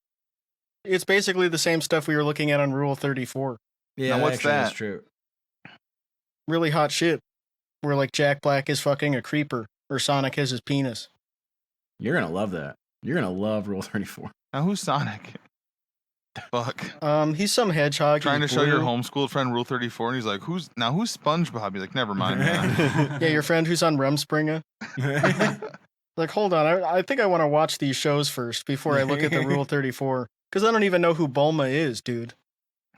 It's basically the same stuff we were looking at on Rule 34. Yeah, Now, what's actually, that's that? true. Really hot shit. Where like Jack Black is fucking a creeper, or Sonic has his penis. You're gonna love that. You're gonna love Rule 34. Now who's Sonic? Fuck. He's some hedgehog. Trying to he's show your blue. homeschooled friend Rule 34, and he's like, who's SpongeBob? You're like, never mind, man. Yeah, your friend who's on Rumspringa. Like, hold on, I think I want to watch these shows first before I look at the Rule 34. Because I don't even know who Bulma is, dude.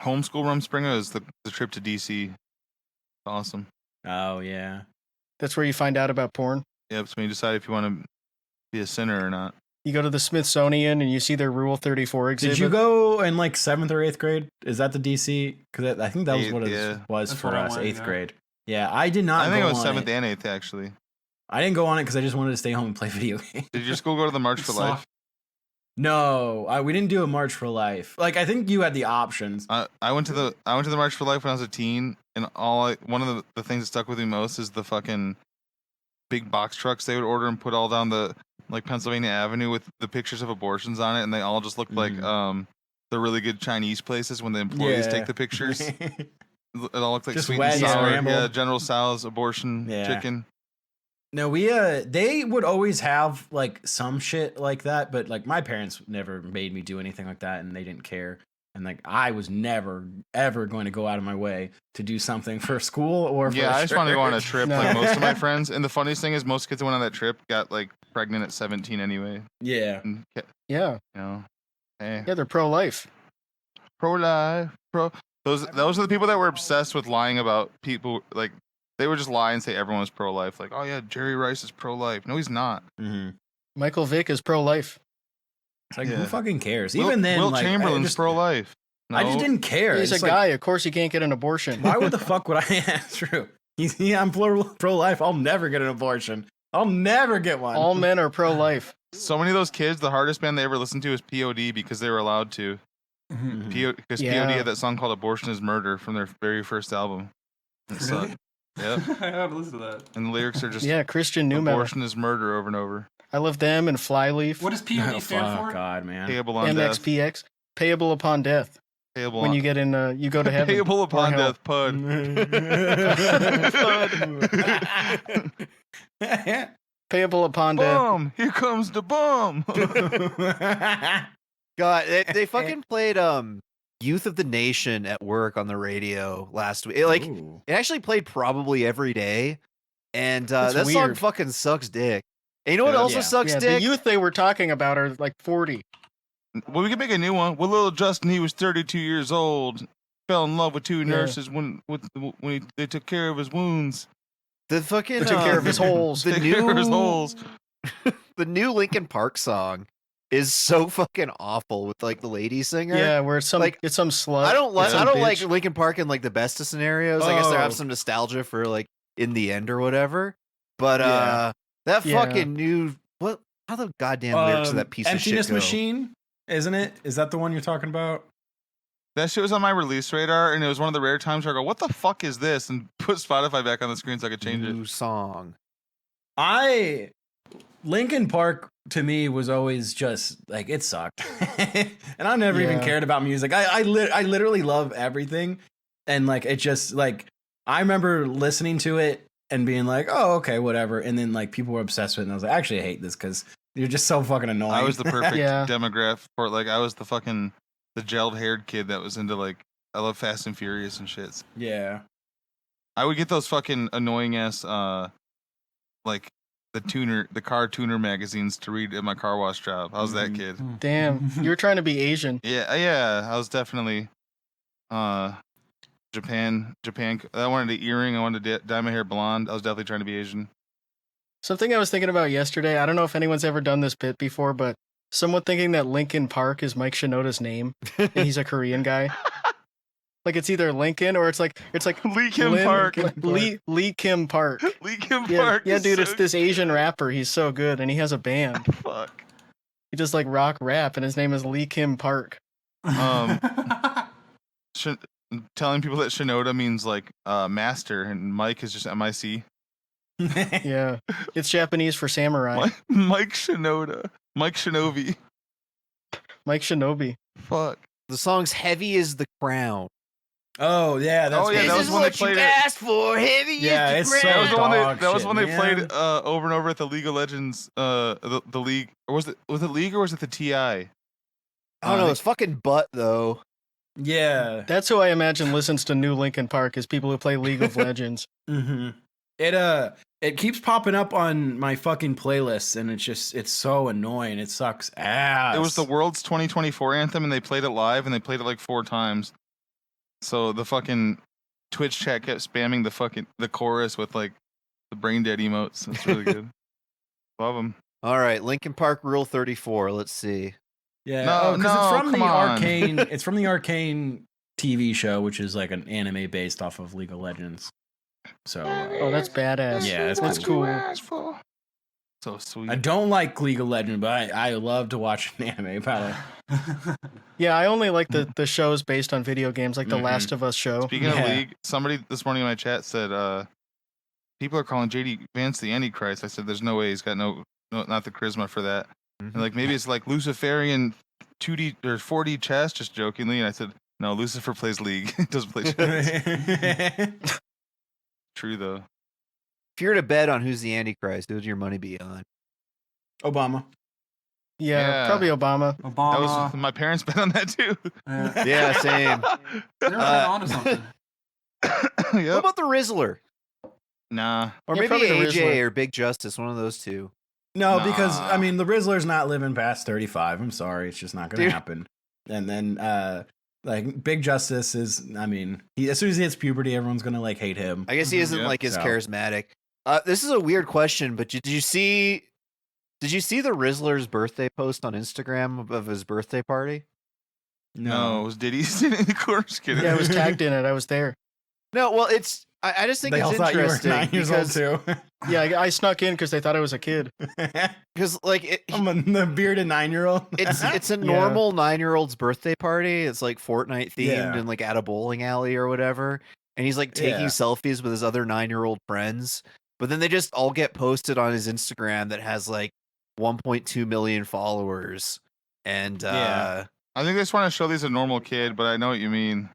Homeschool Rumspringa is the trip to DC. Awesome. Oh yeah. That's where you find out about porn. Yep, so when you decide if you want to be a sinner or not. You go to the Smithsonian and you see their Rule 34 exhibit. Did you go in like 7th or 8th grade? Is that the DC? Because I think that was what it Yeah. was That's for what I us, went, 8th yeah. grade. Yeah, I did not. I think go it was on 7th and 8th, actually. I didn't go on it because I just wanted to stay home and play video games. Did you just go to the March for Life? No, we didn't do a March for Life. Like I think you had the options. I went to the March for Life when I was a teen, and one of the things that stuck with me most is the fucking big box trucks they would order and put all down the like Pennsylvania Avenue with the pictures of abortions on it, and they all just looked like the really good Chinese places when the employees take the pictures. It all looked like Just sweet wet and and sour. scrambled. Yeah, General Tso's abortion chicken. No, they would always have like some shit like that, but like my parents never made me do anything like that, and they didn't care. And like I was never ever going to go out of my way to do something for school or for I just wanted to go on a church. trip No. like most of my friends. And the funniest thing is most kids that went on that trip got like pregnant at 17 anyway. Yeah. And, Yeah. you know, hey, Yeah, they're pro-life. pro-life, those are the people that were obsessed with lying about people. Like they would just lie and say everyone was pro-life. Like, oh yeah, Jerry Rice is pro-life. No, he's not. Mm-hmm. Michael Vick is pro-life. It's like Yeah. who fucking cares? Even then, Will like, Chamberlain's pro-life. No. I just didn't care. He's It's a like, guy. Of course he can't get an abortion. why would the fuck would I? Yeah, true. I'm pro-life. I'll never get an abortion. I'll never get one. All men are pro-life. So many of those kids, the hardest band they ever listened to was P.U.D. because they were allowed to. Mhm. Because Yeah. P.U.D. had that song called "Abortion Is Murder" from their very first album. It sucked. Yep. I have to listen to that. And the lyrics are just Yeah, Christian new metal. "Abortion is murder" over and over. I love them and Flyleaf. What does PUD Oh, stand fuck, for? God, man. Payable on death. MXPX. Payable upon death. Payable When on you get in, you go to heaven. payable or upon hell. death. Pud. Payable upon death. Bum! Here comes the bum. God, they fucking played Youth of the Nation at work on the radio last week. Ooh. It actually played probably every day, and That's that song weird. fucking sucks dick. And you know what Yeah. also Yeah. sucks Yeah, the dick? youth they were talking about are like 40. Well, we can make a new one. Well, little Justin, he was 32 years old. Fell in love with two nurses when they took care of his wounds. The fucking They took care of his holes. The Take care of his new holes. the new Linkin Park song is so fucking awful with like the lady singer. Yeah, where it's some Like, it's some slut. I don't like some I don't bitch. like Linkin Park in like the best of scenarios. I guess they Oh. have some nostalgia for like in the end or whatever. But Yeah. that Yeah. fucking new how the goddamn lyrics of that piece of shit Emptiness go? Machine, isn't it? Is that the one you're talking about? That shit was on my release radar, and it was one of the rare times where I go, "What the fuck is this?" and put Spotify back on the screen so I could change it. New song. Linkin Park to me was always just like it sucked, and I never even Yeah. cared about music. I literally love everything, and like it just like I remember listening to it and being like, oh okay, whatever, and then like people were obsessed with it, and I was like, actually I hate this because you're just so fucking annoying. I was the perfect Yeah. demographic for it. Like I was the fucking the gelled haired kid that was into like I love Fast and Furious and shit. yeah. I would get those fucking annoying ass like the car tuner magazines to read at my car wash job. I was that Mhm. kid. Damn, you were trying to be Asian. Yeah, I was definitely Japan. I wanted an earring. I wanted to dye my hair blonde. I was definitely trying to be Asian. Something I was thinking about yesterday. I don't know if anyone's ever done this bit before, but someone thinking that Linkin Park is Mike Shinoda's name, and he's a Korean guy. Like it's either Lincoln or it's like Lee Kim Lin- Park. Lee Kim Park. Lee Kim Yeah, Park. yeah, is dude, so it's this Asian rapper. He's so good, and he has a band. Fuck. He just like rock rap, and his name is Lee Kim Park. Telling people that Shinoda means like master, and Mike is just MIC. Yeah, it's Japanese for samurai. Mike Shinoda. Mike Shinobi. Mike Shinobi. Fuck. The song's "Heavy Is the Crown." Oh yeah, that's Oh, yeah, This that was is when they what played you it. asked for. Heavy Yeah, is the it's so That was crown. the one dog that was shit, when they man. played over and over at the League of Legends, the league, or was it League or was it the TI? I don't know. It's fucking butt though. Yeah. That's who I imagine listens to New Linkin Park, is people who play League of Legends. Mm-hmm. It keeps popping up on my fucking playlists, and it's so annoying. It sucks ass. It was the World's 2024 anthem, and they played it live, and they played it like 4 times. So the fucking Twitch chat kept spamming the chorus with like the brain dead emotes. It's really good. Love them. All right, Linkin Park Rule 34. Let's see. Yeah. No, because it's from come the on. Arcane. It's from the Arcane TV show, which is like an anime based off of League of Legends. So Oh, that's badass. Yeah, it's that's cool. cool. So sweet. I don't like League of Legends, but I love to watch an anime about it. Yeah, I only like the shows based on video games, like the Last of Us show. Speaking of Yeah. League, somebody this morning in my chat said, people are calling JD Vance the Antichrist. I said, there's no way he's got no not the charisma for that. And like maybe it's like Luciferian 2D or 4D chess, just jokingly. And I said, no, Lucifer plays League. He doesn't play chess. True though. If you were to bet on who's the Antichrist, who would your money be on? Obama. Yeah, Yeah. probably Obama. That Obama. was my parents bet on that too. Yeah, same. They're onto something. What Yep. about the Rizzler? Nah. Or Yeah, maybe probably the AJ Rizzler. or Big Justice, one of those two. No, Nah. because I mean the Rizzler's not living past 35. I'm sorry, it's just not going Dude. to happen. And then like Big Justice is, I mean, as soon as he hits puberty, everyone's going to like hate him. I guess he isn't Yep. like as So. charismatic. This is a weird question, but did you see the Rizzler's birthday post on Instagram of his birthday party? No, it was Diddy sitting in the corner. Just kidding. Yeah, I was tagged in it. I was there. No, well, I just think They it's all thought you were interesting 9 years old too. Yeah, I snuck in because they thought I was a kid. because like I'm the bearded 9-year-old. it's a normal 9-year-old's birthday party. It's like Fortnite themed Yeah. and like at a bowling alley or whatever. And he's like taking Yeah. selfies with his other 9-year-old friends. But then they just all get posted on his Instagram that has like 1.2 million followers. And Yeah. I think they just want to show he's a normal kid, but I know what you mean.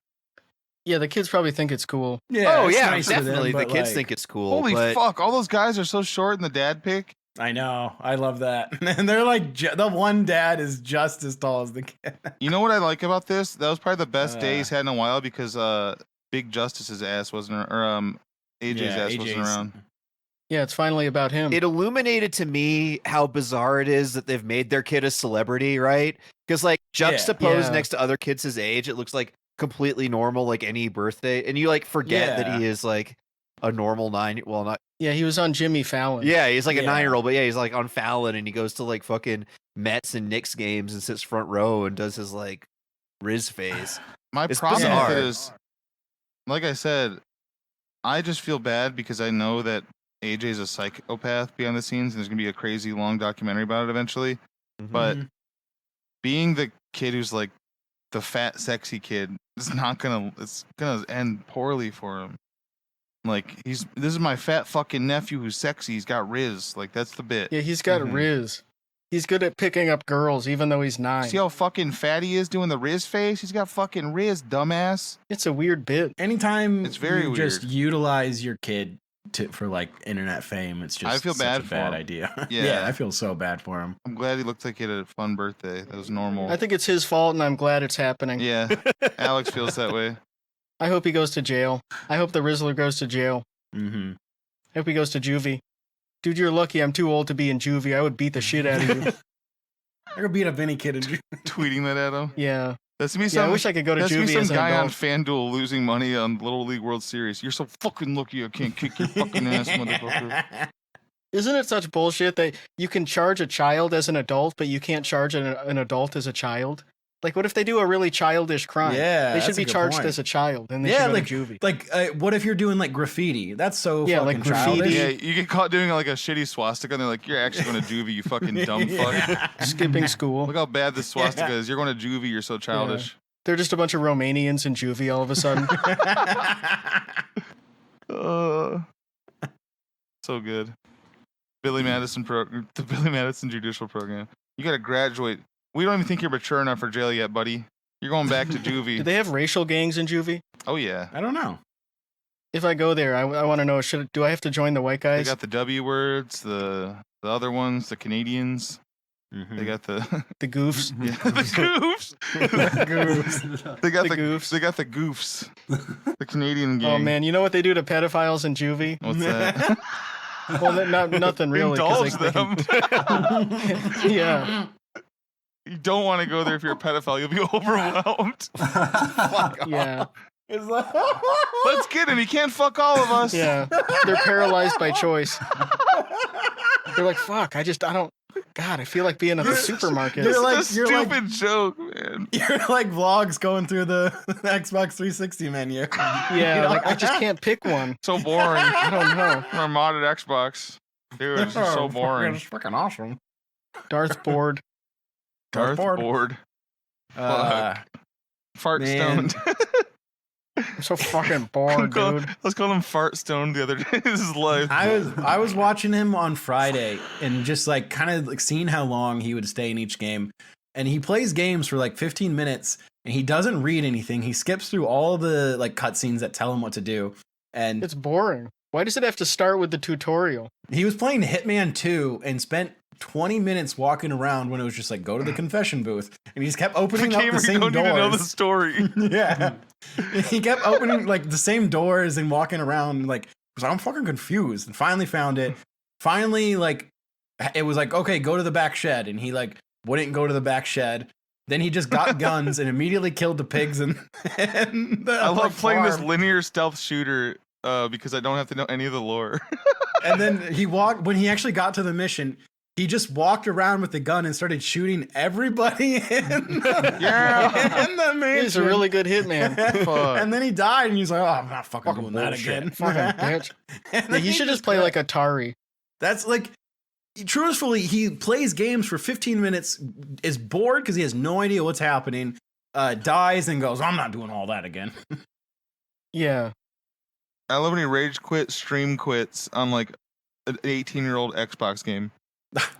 Yeah, the kids probably think it's cool. oh it's yeah, nice of them, definitely. The but, kids like, think it's cool. Holy but fuck! All those guys are so short in the dad pic. I know. I love that. And they're like, the one dad is just as tall as the kid. You know what I like about this? That was probably the best day Uh. he's had in a while because Big Justice's ass wasn't, or AJ's ass wasn't around. Yeah, it's finally about him. it illuminated to me how bizarre it is that they've made their kid a celebrity, right? Because like juxtaposed Yeah. next to other kids his age, it looks like completely normal, like any birthday, and you like forget that Yeah. he is like a normal not Yeah, he was on Jimmy Fallon. yeah, he's like a Yeah. 9-year-old, but yeah, he's like on Fallon, and he goes to like fucking Mets and Knicks games and sits front row and does his like Riz face. My It's problem bizarre. with it is, like I said, I just feel bad because I know that AJ's a psychopath behind the scenes, and there's gonna be a crazy long documentary about it eventually. But Mhm. being the kid who's like the fat, sexy kid, it's gonna end poorly for him. Like this is my fat fucking nephew who's sexy. He's got Riz. Like that's the bit. Yeah, he's got Mhm. Riz. He's good at picking up girls, even though he's 9. See how fucking fat he is doing the Riz face? He's got fucking Riz, dumbass. It's a weird bit. Anytime It's very you just weird. utilize your kid for like internet fame, it's just I feel such bad a for bad him. idea. Yeah. I feel so bad for him. I'm glad he looked like he had a fun birthday. That was normal. I think it's his fault, and I'm glad it's happening. Yeah, Alex feels that way. I hope he goes to jail. I hope the Rizzler goes to jail. Mm-hmm. I hope he goes to juvie. Dude, you're lucky I'm too old to be in juvie. I would beat the shit out of you. I could beat up any kid in Tweeting that at him. Yeah. That's me. Yeah, I wish I could go to That's me. juvie Some as an guy on adult. FanDuel losing money on Little League World Series. You're so fucking lucky I can't kick your fucking ass, motherfucker. Isn't it such bullshit that you can charge a child as an adult, but you can't charge an adult as a child? Like, what if they do a really childish crime? Yeah, they should that's a be good charged point. as a child, and they Yeah, should like go to juvie. like what if you're doing like graffiti? That's so Yeah, fucking like graffiti. childish. Yeah, you get caught doing like a shitty swastika, and they're like, "You're actually going to juvie, you fucking dumb fuck." Yeah. Skipping school. Look how bad this swastika is. You're going to juvie. You're so childish. They're just a bunch of Romanians in juvie all of a sudden. So good. The Billy Madison Judicial Program. You got to graduate. We don't even think you're mature enough for jail yet, buddy. You're going back to juvie. Do they have racial gangs in juvie? Oh yeah. I don't know. If I go there, I want to know, do I have to join the white They guys? got the W words, the other ones, the Canadians. They got the The goofs? yeah, the goofs. Goofs. They got The the goofs. They got the goofs. The Canadian gang. Oh man, you know what they do to pedophiles in juvie? What's that? Well, nothing really. 'cause, Indulge them. Yeah. You don't want to go there if you're a pedophile. You'll be overwhelmed. Yeah. It's like Let's get him. He can't fuck all of us. Yeah. They're paralyzed by choice. They're like, fuck, I don't. God, I feel like being at the supermarket. It's You're a like- stupid joke, man. you're like vlogs going through the Xbox 360 menu. Yeah, like I just can't pick one. So boring. I don't know. Our modded Xbox. Dude, it's just so boring. It's fucking awesome. Darth board. Darth Board. board. Uh, Fart man. stoned. I'm so fucking bored, dude. Let's call him Fart Stoned the other day. This is life. I was watching him on Friday and just like kind of like seeing how long he would stay in each game. And he plays games for like 15 minutes and he doesn't read anything. He skips through all the like cutscenes that tell him what to do. And It's boring. Why does it have to start with the tutorial? he was playing Hitman 2 and spent 20 minutes walking around when it was just like go to the confession booth, and he just kept opening up Gamer, the you same don't need to know the doors. story. Yeah, he kept opening like the same doors and walking around like I'm fucking confused. And finally found it. Finally, like it was like okay, go to the back shed, and he like wouldn't go to the back shed. Then he just got guns and immediately killed the pigs and the, I love like, playing this farm. linear stealth shooter because I don't have to know any of the lore. And then when he actually got to the mission, he just walked around with the gun and started shooting everybody in the, Yeah. in the mansion. He's a really good hitman. Fuck. And then he died, and he's like, "Oh, I'm not fucking doing that bullshit. again." Fucking bitch. And Yeah, then you he should just play quit. like Atari. That's like, truthfully, he plays games for 15 minutes, is bored because he has no idea what's happening, dies, and goes, "I'm not doing all that again." Yeah. I love when he rage quit, stream quits on like an 18-year-old Xbox game.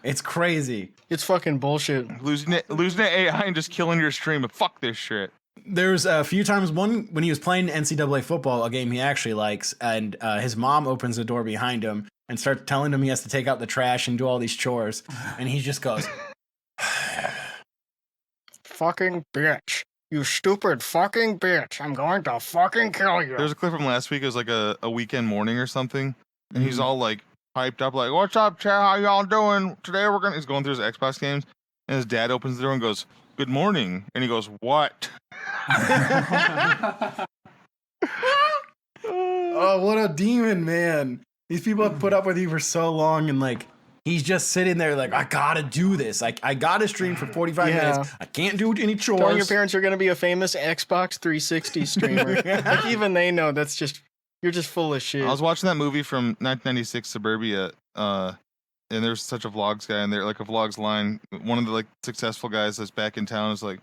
It's crazy. It's fucking bullshit. Losing it AI and just killing your stream. But fuck this shit. There's a few times, one when he was playing NCAA football, a game he actually likes, and his mom opens the door behind him and starts telling him he has to take out the trash and do all these chores, and he just goes, Fucking bitch. You stupid fucking bitch. I'm going to fucking kill you. There's a clip from last week. It was like a weekend morning or something. And he's all like hyped up, like, "What's up, chat? How y'all doing? Today we're gonna..." He's going through his Xbox games. And his dad opens the door and goes, "Good morning." And he goes, "What?" "Oh, what a demon, man! These people have put up with you for so long, and like he's just sitting there, like I gotta do this. I gotta stream for 45 Yeah. minutes. I can't do any chores." Telling your parents you're going to be a famous Xbox 360 streamer. Like, even they know that's just, you're just full of shit. I was watching that movie from 1996, Suburbia, and there's such a vlogs guy in there, like a vlogs line. One of the like successful guys that's back in town is like,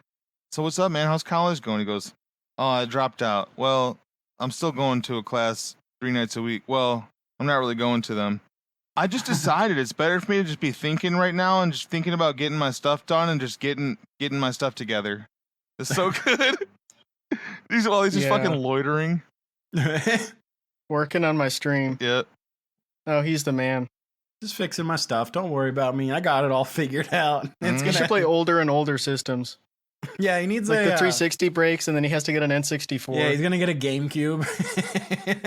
"So what's up, man? How's college going?" He goes, "Oh, I dropped out." "Well, I'm still going to a class 3 nights a week." "Well, I'm not really going to them. I just decided it's better for me to just be thinking right now and just thinking about getting my stuff done and just getting my stuff together." It's so good. He's just Yeah. fucking loitering. Working on my stream. Yeah. Oh, he's the man. Just fixing my stuff. Don't worry about me. I got it all figured out. It's Mhm. He should gonna play older and older systems. Yeah, he needs Like a the 360 breaks, and then he has to get an N64. Yeah, he's gonna get a GameCube.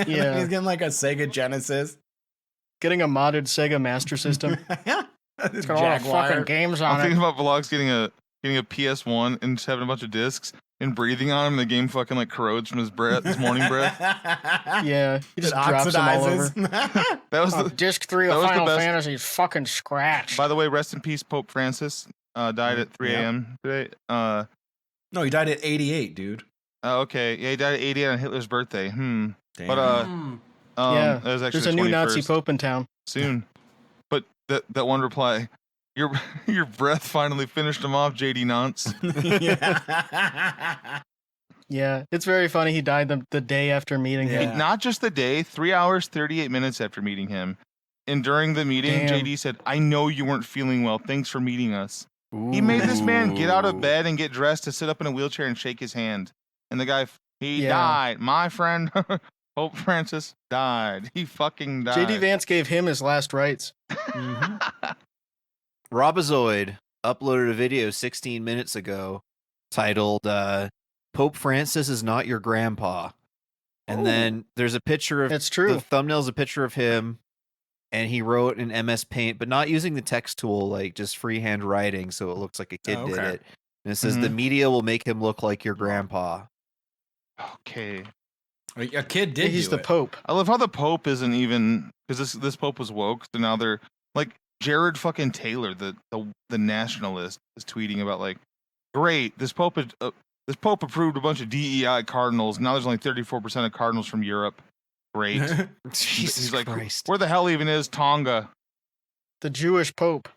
Yeah. He's getting like a Sega Genesis. Getting a modded Sega Master System. Yeah, It's got all the fucking games I'm on thinking it. about Vlogs getting a PS1 and just having a bunch of discs and breathing on him. The game fucking like corrodes from his breath, his morning breath. Yeah, he It just drops them all over. oxidizes. That was Oh, the. Disc 3 that of was the Final best. Fantasy is fucking scratched. By the way, rest in peace, Pope Francis. Died at 3 Yeah. a.m. today. No, he died at 88, dude. Oh, okay. Yeah, he died at 88 on Hitler's birthday. Damn. But Yeah, it was actually there's a the new 21st. Nazi pope in town. Soon. But that one reply, your breath finally finished him off, JD Nance. Yeah, it's very funny. He died the day after meeting him. Yeah. Not just the day, 3 hours, 38 minutes after meeting him. And during the meeting, Damn. JD said, I know you weren't feeling well. Thanks for meeting us. He made this man get out of bed and get dressed to sit up in a wheelchair and shake his hand. And the guy, he died. My friend, Pope Francis, died. He fucking died. JD Vance gave him his last rites. Robozoid uploaded a video 16 minutes ago titled Pope Francis is not your grandpa. And then there's a picture of That's true. The thumbnail's a picture of him, and he wrote in MS Paint, but not using the text tool, like just freehand writing, so it looks like a kid did it. And it says the media will make him look like your grandpa. Okay. A kid did. He's do the it. Pope. I love how the Pope isn't even, because this Pope was woke, so now they're like Jared fucking Taylor, the nationalist, is tweeting about like, great, this Pope approved a bunch of DEI cardinals. Now there's only 34% of cardinals from Europe. Great. Jesus He's like, Christ. where the hell even is Tonga? The Jewish Pope.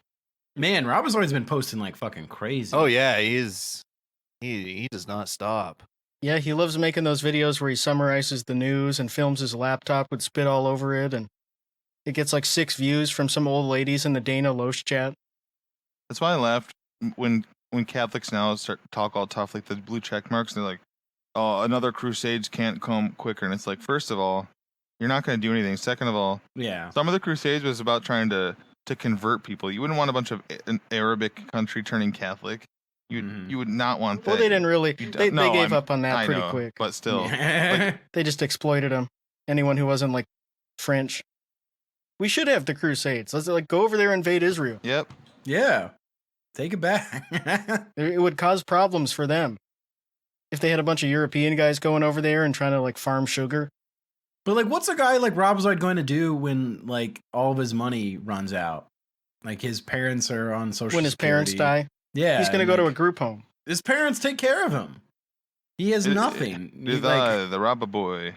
Man, Robozoid's been posting like fucking crazy. Oh yeah, he does not stop. Yeah, he loves making those videos where he summarizes the news and films his laptop with spit all over it, and it gets like 6 views from some old ladies in the Dana Loesch chat. That's why I laughed when Catholics now start to talk all tough, like the blue check marks, and they're like, oh, another crusades can't come quicker. And it's like, first of all, you're not going to do anything. Second of all, yeah. some of the crusades was about trying to convert people. You wouldn't want a bunch of an Arabic country turning Catholic. You would not want that. Well, they didn't really. They gave up on that pretty know, quick. But still, like, They just exploited them. Anyone who wasn't like French. We should have the Crusades. Let's like go over there and invade Israel. yep. yeah. Take it back. It would cause problems for them if they had a bunch of European guys going over there and trying to like farm sugar. But like, what's a guy like Robozoid going to do when like all of his money runs out? Like his parents are on social. When his parents Security. die, Yeah, he's going to and, go to a like, group home. His parents take care of him. He has nothing. He's like, The Robber Boy.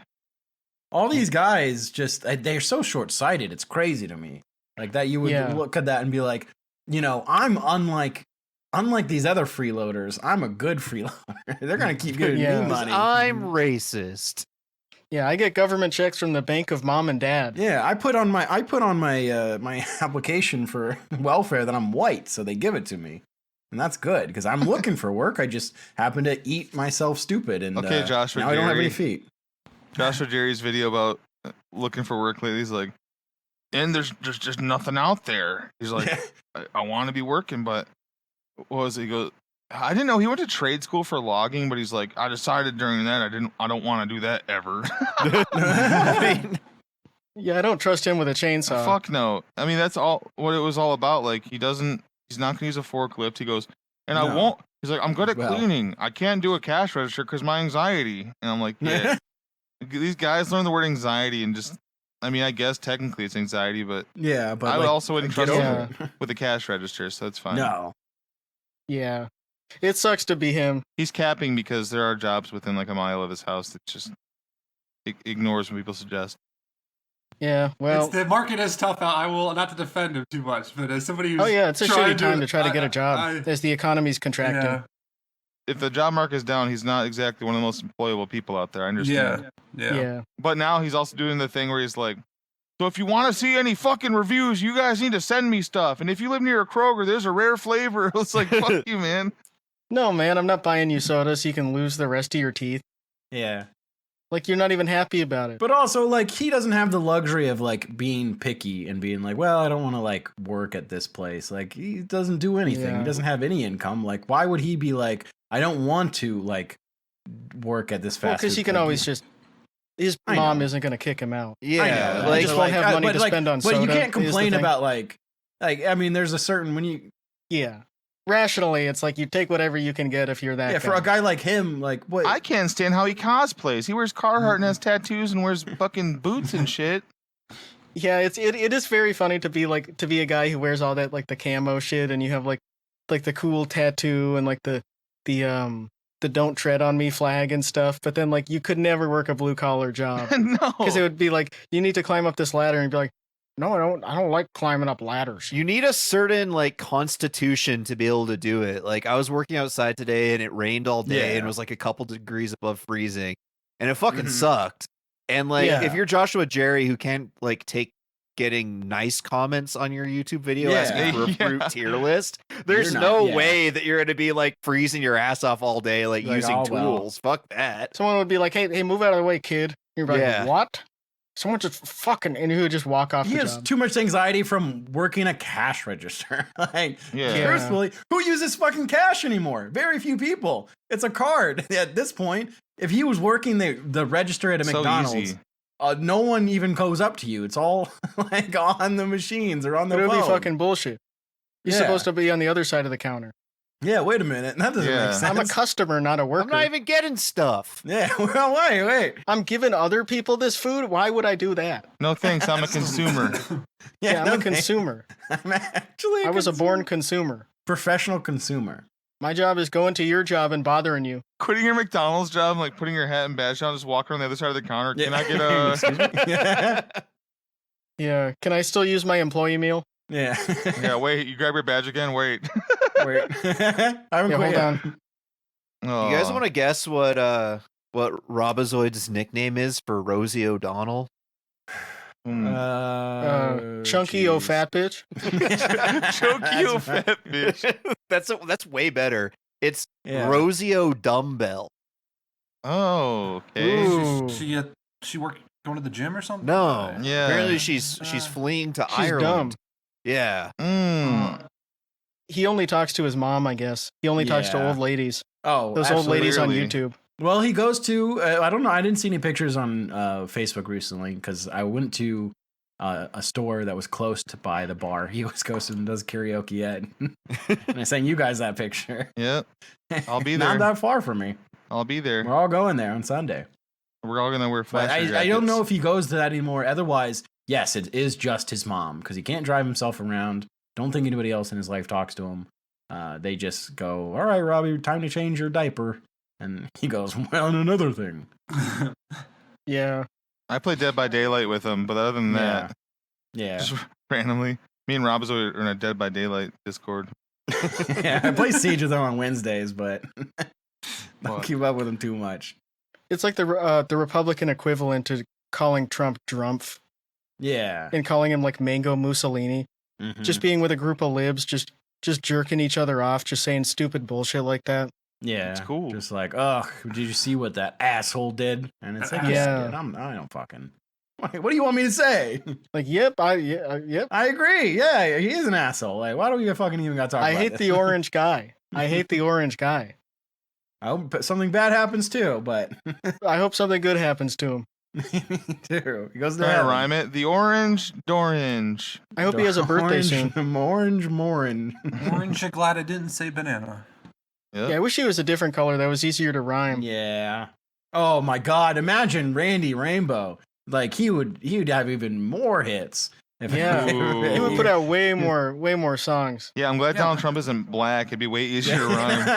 all these guys just they're so short-sighted. It's crazy to me. Like that you would look at that and be like, you know, I'm unlike these other freeloaders. I'm a good freeloader. They're gonna keep giving me money. I'm racist. Yeah, I get government checks from the bank of mom and dad. Yeah, I put on my my application for welfare that I'm white, so they give it to me, and that's good because I'm looking for work. I just happen to eat myself stupid, and Okay, Joshua now I don't have Jerry. any feet. Joshua Jerry's video about looking for work lately. He's like, and there's just nothing out there. He's like, I want to be working, but what was it? He goes, I didn't know he went to trade school for logging, but he's like, I decided during that I don't want to do that ever. I mean, Yeah, I don't trust him with a chainsaw. Fuck no. I mean, that's all what it was all about. Like he's not gonna use a forklift. He goes, and I No. won't. He's like, I'm good at Well. cleaning. I can't do a cash register because my anxiety. And I'm like, yeah. These guys learn the word anxiety and just, I mean, I guess technically it's anxiety, but Yeah, but I like, also wouldn't get trust over him it. with a cash register, so that's fine. No. Yeah. It sucks to be him. He's capping because there are jobs within like a mile of his house that just ignores when people suggest. Yeah, well. The market is tough out. I will not to defend him too much, but as somebody who's Oh, yeah, it's a trying shitty time to try to get a job I- as the economy's contracting. yeah, If the job market is down, he's not exactly one of the most employable people out there. I understand. yeah. But now he's also doing the thing where he's like, so if you want to see any fucking reviews, you guys need to send me stuff. And if you live near a Kroger, there's a rare flavor. It's like, fuck you, man. No, man, I'm not buying you soda so you can lose the rest of your teeth. Yeah. Like, you're not even happy about it. But also, like, he doesn't have the luxury of, like, being picky and being like, well, I don't want to, like, work at this place. Like, he doesn't do anything. Yeah. He doesn't have any income. Like, why would he be like, I don't want to, like, work at this Well, fast because food he can place. always just. His I mom know. isn't going to kick him out. yeah, I know. He like, just won't have money but, to spend on But you soda, can't is the complain thing. about, like, I mean, there's a certain, when you, Yeah. Rationally, it's like you take whatever you can get if you're that yeah, for a guy like him, like, what? I can't stand how he cosplays. He wears Carhartt and has tattoos and wears fucking boots and shit. Yeah, it is very funny to be a guy who wears all that like the camo shit, and you have like the cool tattoo and like the the "Don't tread on me" flag and stuff. But then like you could never work a blue collar job No. because it would be like you need to climb up this ladder and you'd be like, no, I don't like climbing up ladders. You need a certain like constitution to be able to do it. Like I was working outside today and it rained all day and it was like a couple degrees above freezing, and it fucking sucked. And like if you're Joshua Jerry who can't like take getting nice comments on your YouTube video asking for a fruit tier list, there's no way that you're gonna be like freezing your ass off all day like using tools. Fuck that. Someone would be like, hey, move out of the way, kid. You're like, what? Someone just fucking, and he would just walk off. He has too much anxiety from working a cash register. Like, truthfully, who uses fucking cash anymore? Very few people. It's a card at this point. If he was working the register at a McDonald's, no one even goes up to you. It's all like on the machines or on the phone. It would be fucking bullshit. You're supposed to be on the other side of the counter. Yeah, wait a minute. That doesn't make sense. I'm a customer, not a worker. I'm not even getting stuff. Yeah, well, wait. I'm giving other people this food? Why would I do that? No thanks, I'm a consumer. I'm a consumer. I'm actually I was a born consumer. Professional consumer. My job is going to your job and bothering you. Quitting your McDonald's job, like putting your hat and badge on, just walk around the other side of the counter. Can I get a... Excuse me? Yeah, can I still use my employee meal? Yeah. Yeah, wait, you grab your badge again? Wait. Wait. Hold on. Oh. You guys want to guess what Robozoid's nickname is for Rosie O'Donnell? Chunky O fat bitch. Chunky O fat bitch. That's way better. It's Rosie O'Dumbbell. Oh, okay. She worked going to the gym or something? No. Yeah. Apparently she's fleeing to Ireland. Dumb. Yeah. He only talks to his mom, I guess. He only talks to old ladies. Oh, those old ladies on YouTube. Well, he goes to, I don't know, I didn't see any pictures on Facebook recently because I went to a store that was close to by the bar he always goes and does karaoke at. And I sent you guys that picture. Yep. I'll be there. Not that far from me. I'll be there. We're all going there on Sunday. We're all going to wear flash jackets. I don't know if he goes to that anymore. Otherwise, yes, it is just his mom because he can't drive himself around. Don't think anybody else in his life talks to him. They just go, all right, Robbie, time to change your diaper. And he goes, well, and another thing. Yeah. I play Dead by Daylight with him, but other than that, just randomly, me and Rob are in a Dead by Daylight Discord. Yeah, I play Siege with him on Wednesdays, but don't keep up with him too much. It's like the Republican equivalent to calling Trump Drumpf. Yeah. And calling him like Mango Mussolini. Mm-hmm. Just being with a group of libs, just jerking each other off, just saying stupid bullshit like that. Yeah, it's cool. Just like, oh, did you see what that asshole did? And it's like, I don't fucking. What do you want me to say? Like, yep. I agree. Yeah, he is an asshole. Like, why do we fucking even got to talk about I hate the orange guy. I hate the orange guy. I hope something bad happens too, but I hope something good happens to him. Me too. He goes to rhyme it. The orange, Dorange. I hope he has a birthday soon. Orange. Orange, you're glad I didn't say banana. Yep. Yeah, I wish he was a different color. That was easier to rhyme. Yeah. Oh my God! Imagine Randy Rainbow. Like he would have even more hits. He would put out way more songs. Yeah, I'm glad Donald Trump isn't black. It'd be way easier to rhyme.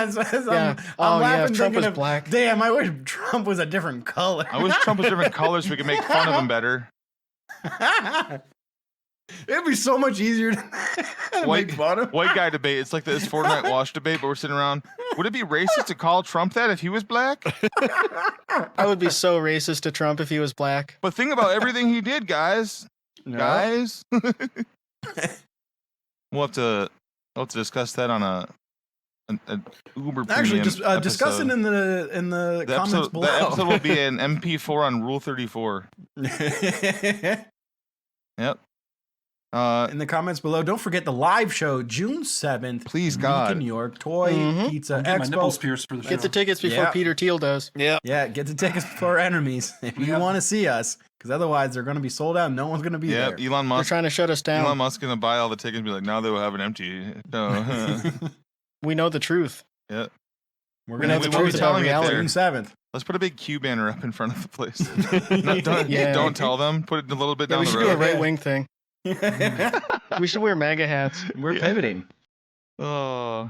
I'm laughing Trump was of, black. Damn, I wish Trump was a different color. I wish Trump was different colors so we could make fun of him better. It'd be so much easier to make fun of. White guy debate. It's like this Fortnite wash debate, but we're sitting around. Would it be racist to call Trump that if he was black? I would be so racist to Trump if he was black. But think about everything he did, guys. No. Guys. We'll have to discuss that on an Uber Actually, just discuss it in the comments below. The episode will be an MP4 on Rule 34. Yep. In the comments below, don't forget the live show June 7th. Please, God. In New York, Toy Pizza Get my nipples Expo. pierced for the show. Get the tickets before Peter Thiel does. Yeah, get the tickets before enemies if you want to see us, because otherwise they're going to be sold out. No one's going to be there. Elon Musk. They're trying to shut us down. Elon Musk's going to buy all the tickets and be like, now they will have an empty. No. We know the truth. Yeah. We're going to have the truth about reality. June 7th. Let's put a big Q banner up in front of the place. Don't tell them. Put it a little bit down the road. We should do a right-wing thing. We should wear MAGA hats. We're pivoting. Oh,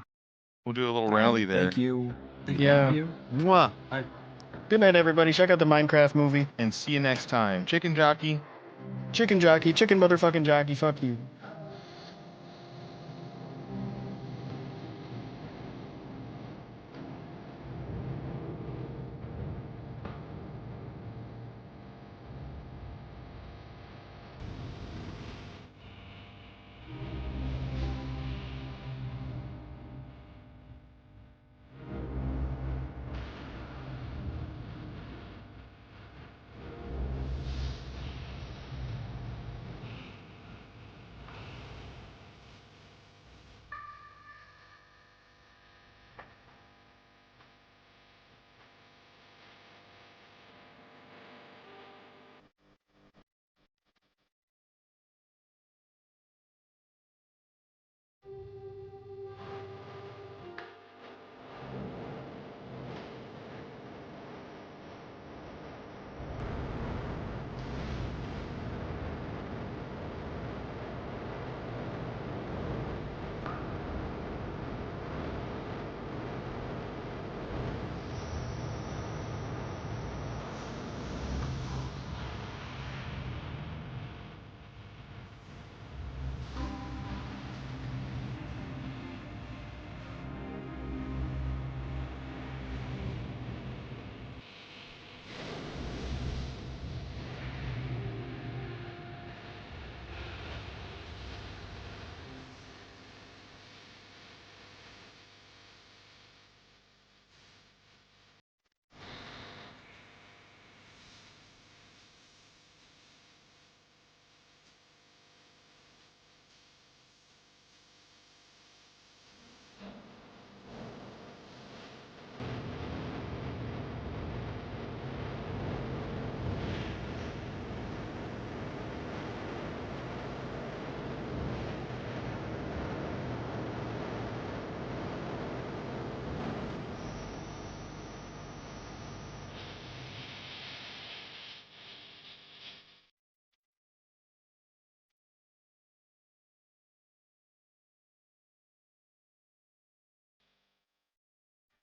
we'll do a little rally there. Thank you. Thinking Yeah. of you. Mwah. Good night, everybody. Check out the Minecraft movie. And see you next time. Chicken Jockey. Chicken jockey, chicken motherfucking jockey. Fuck you.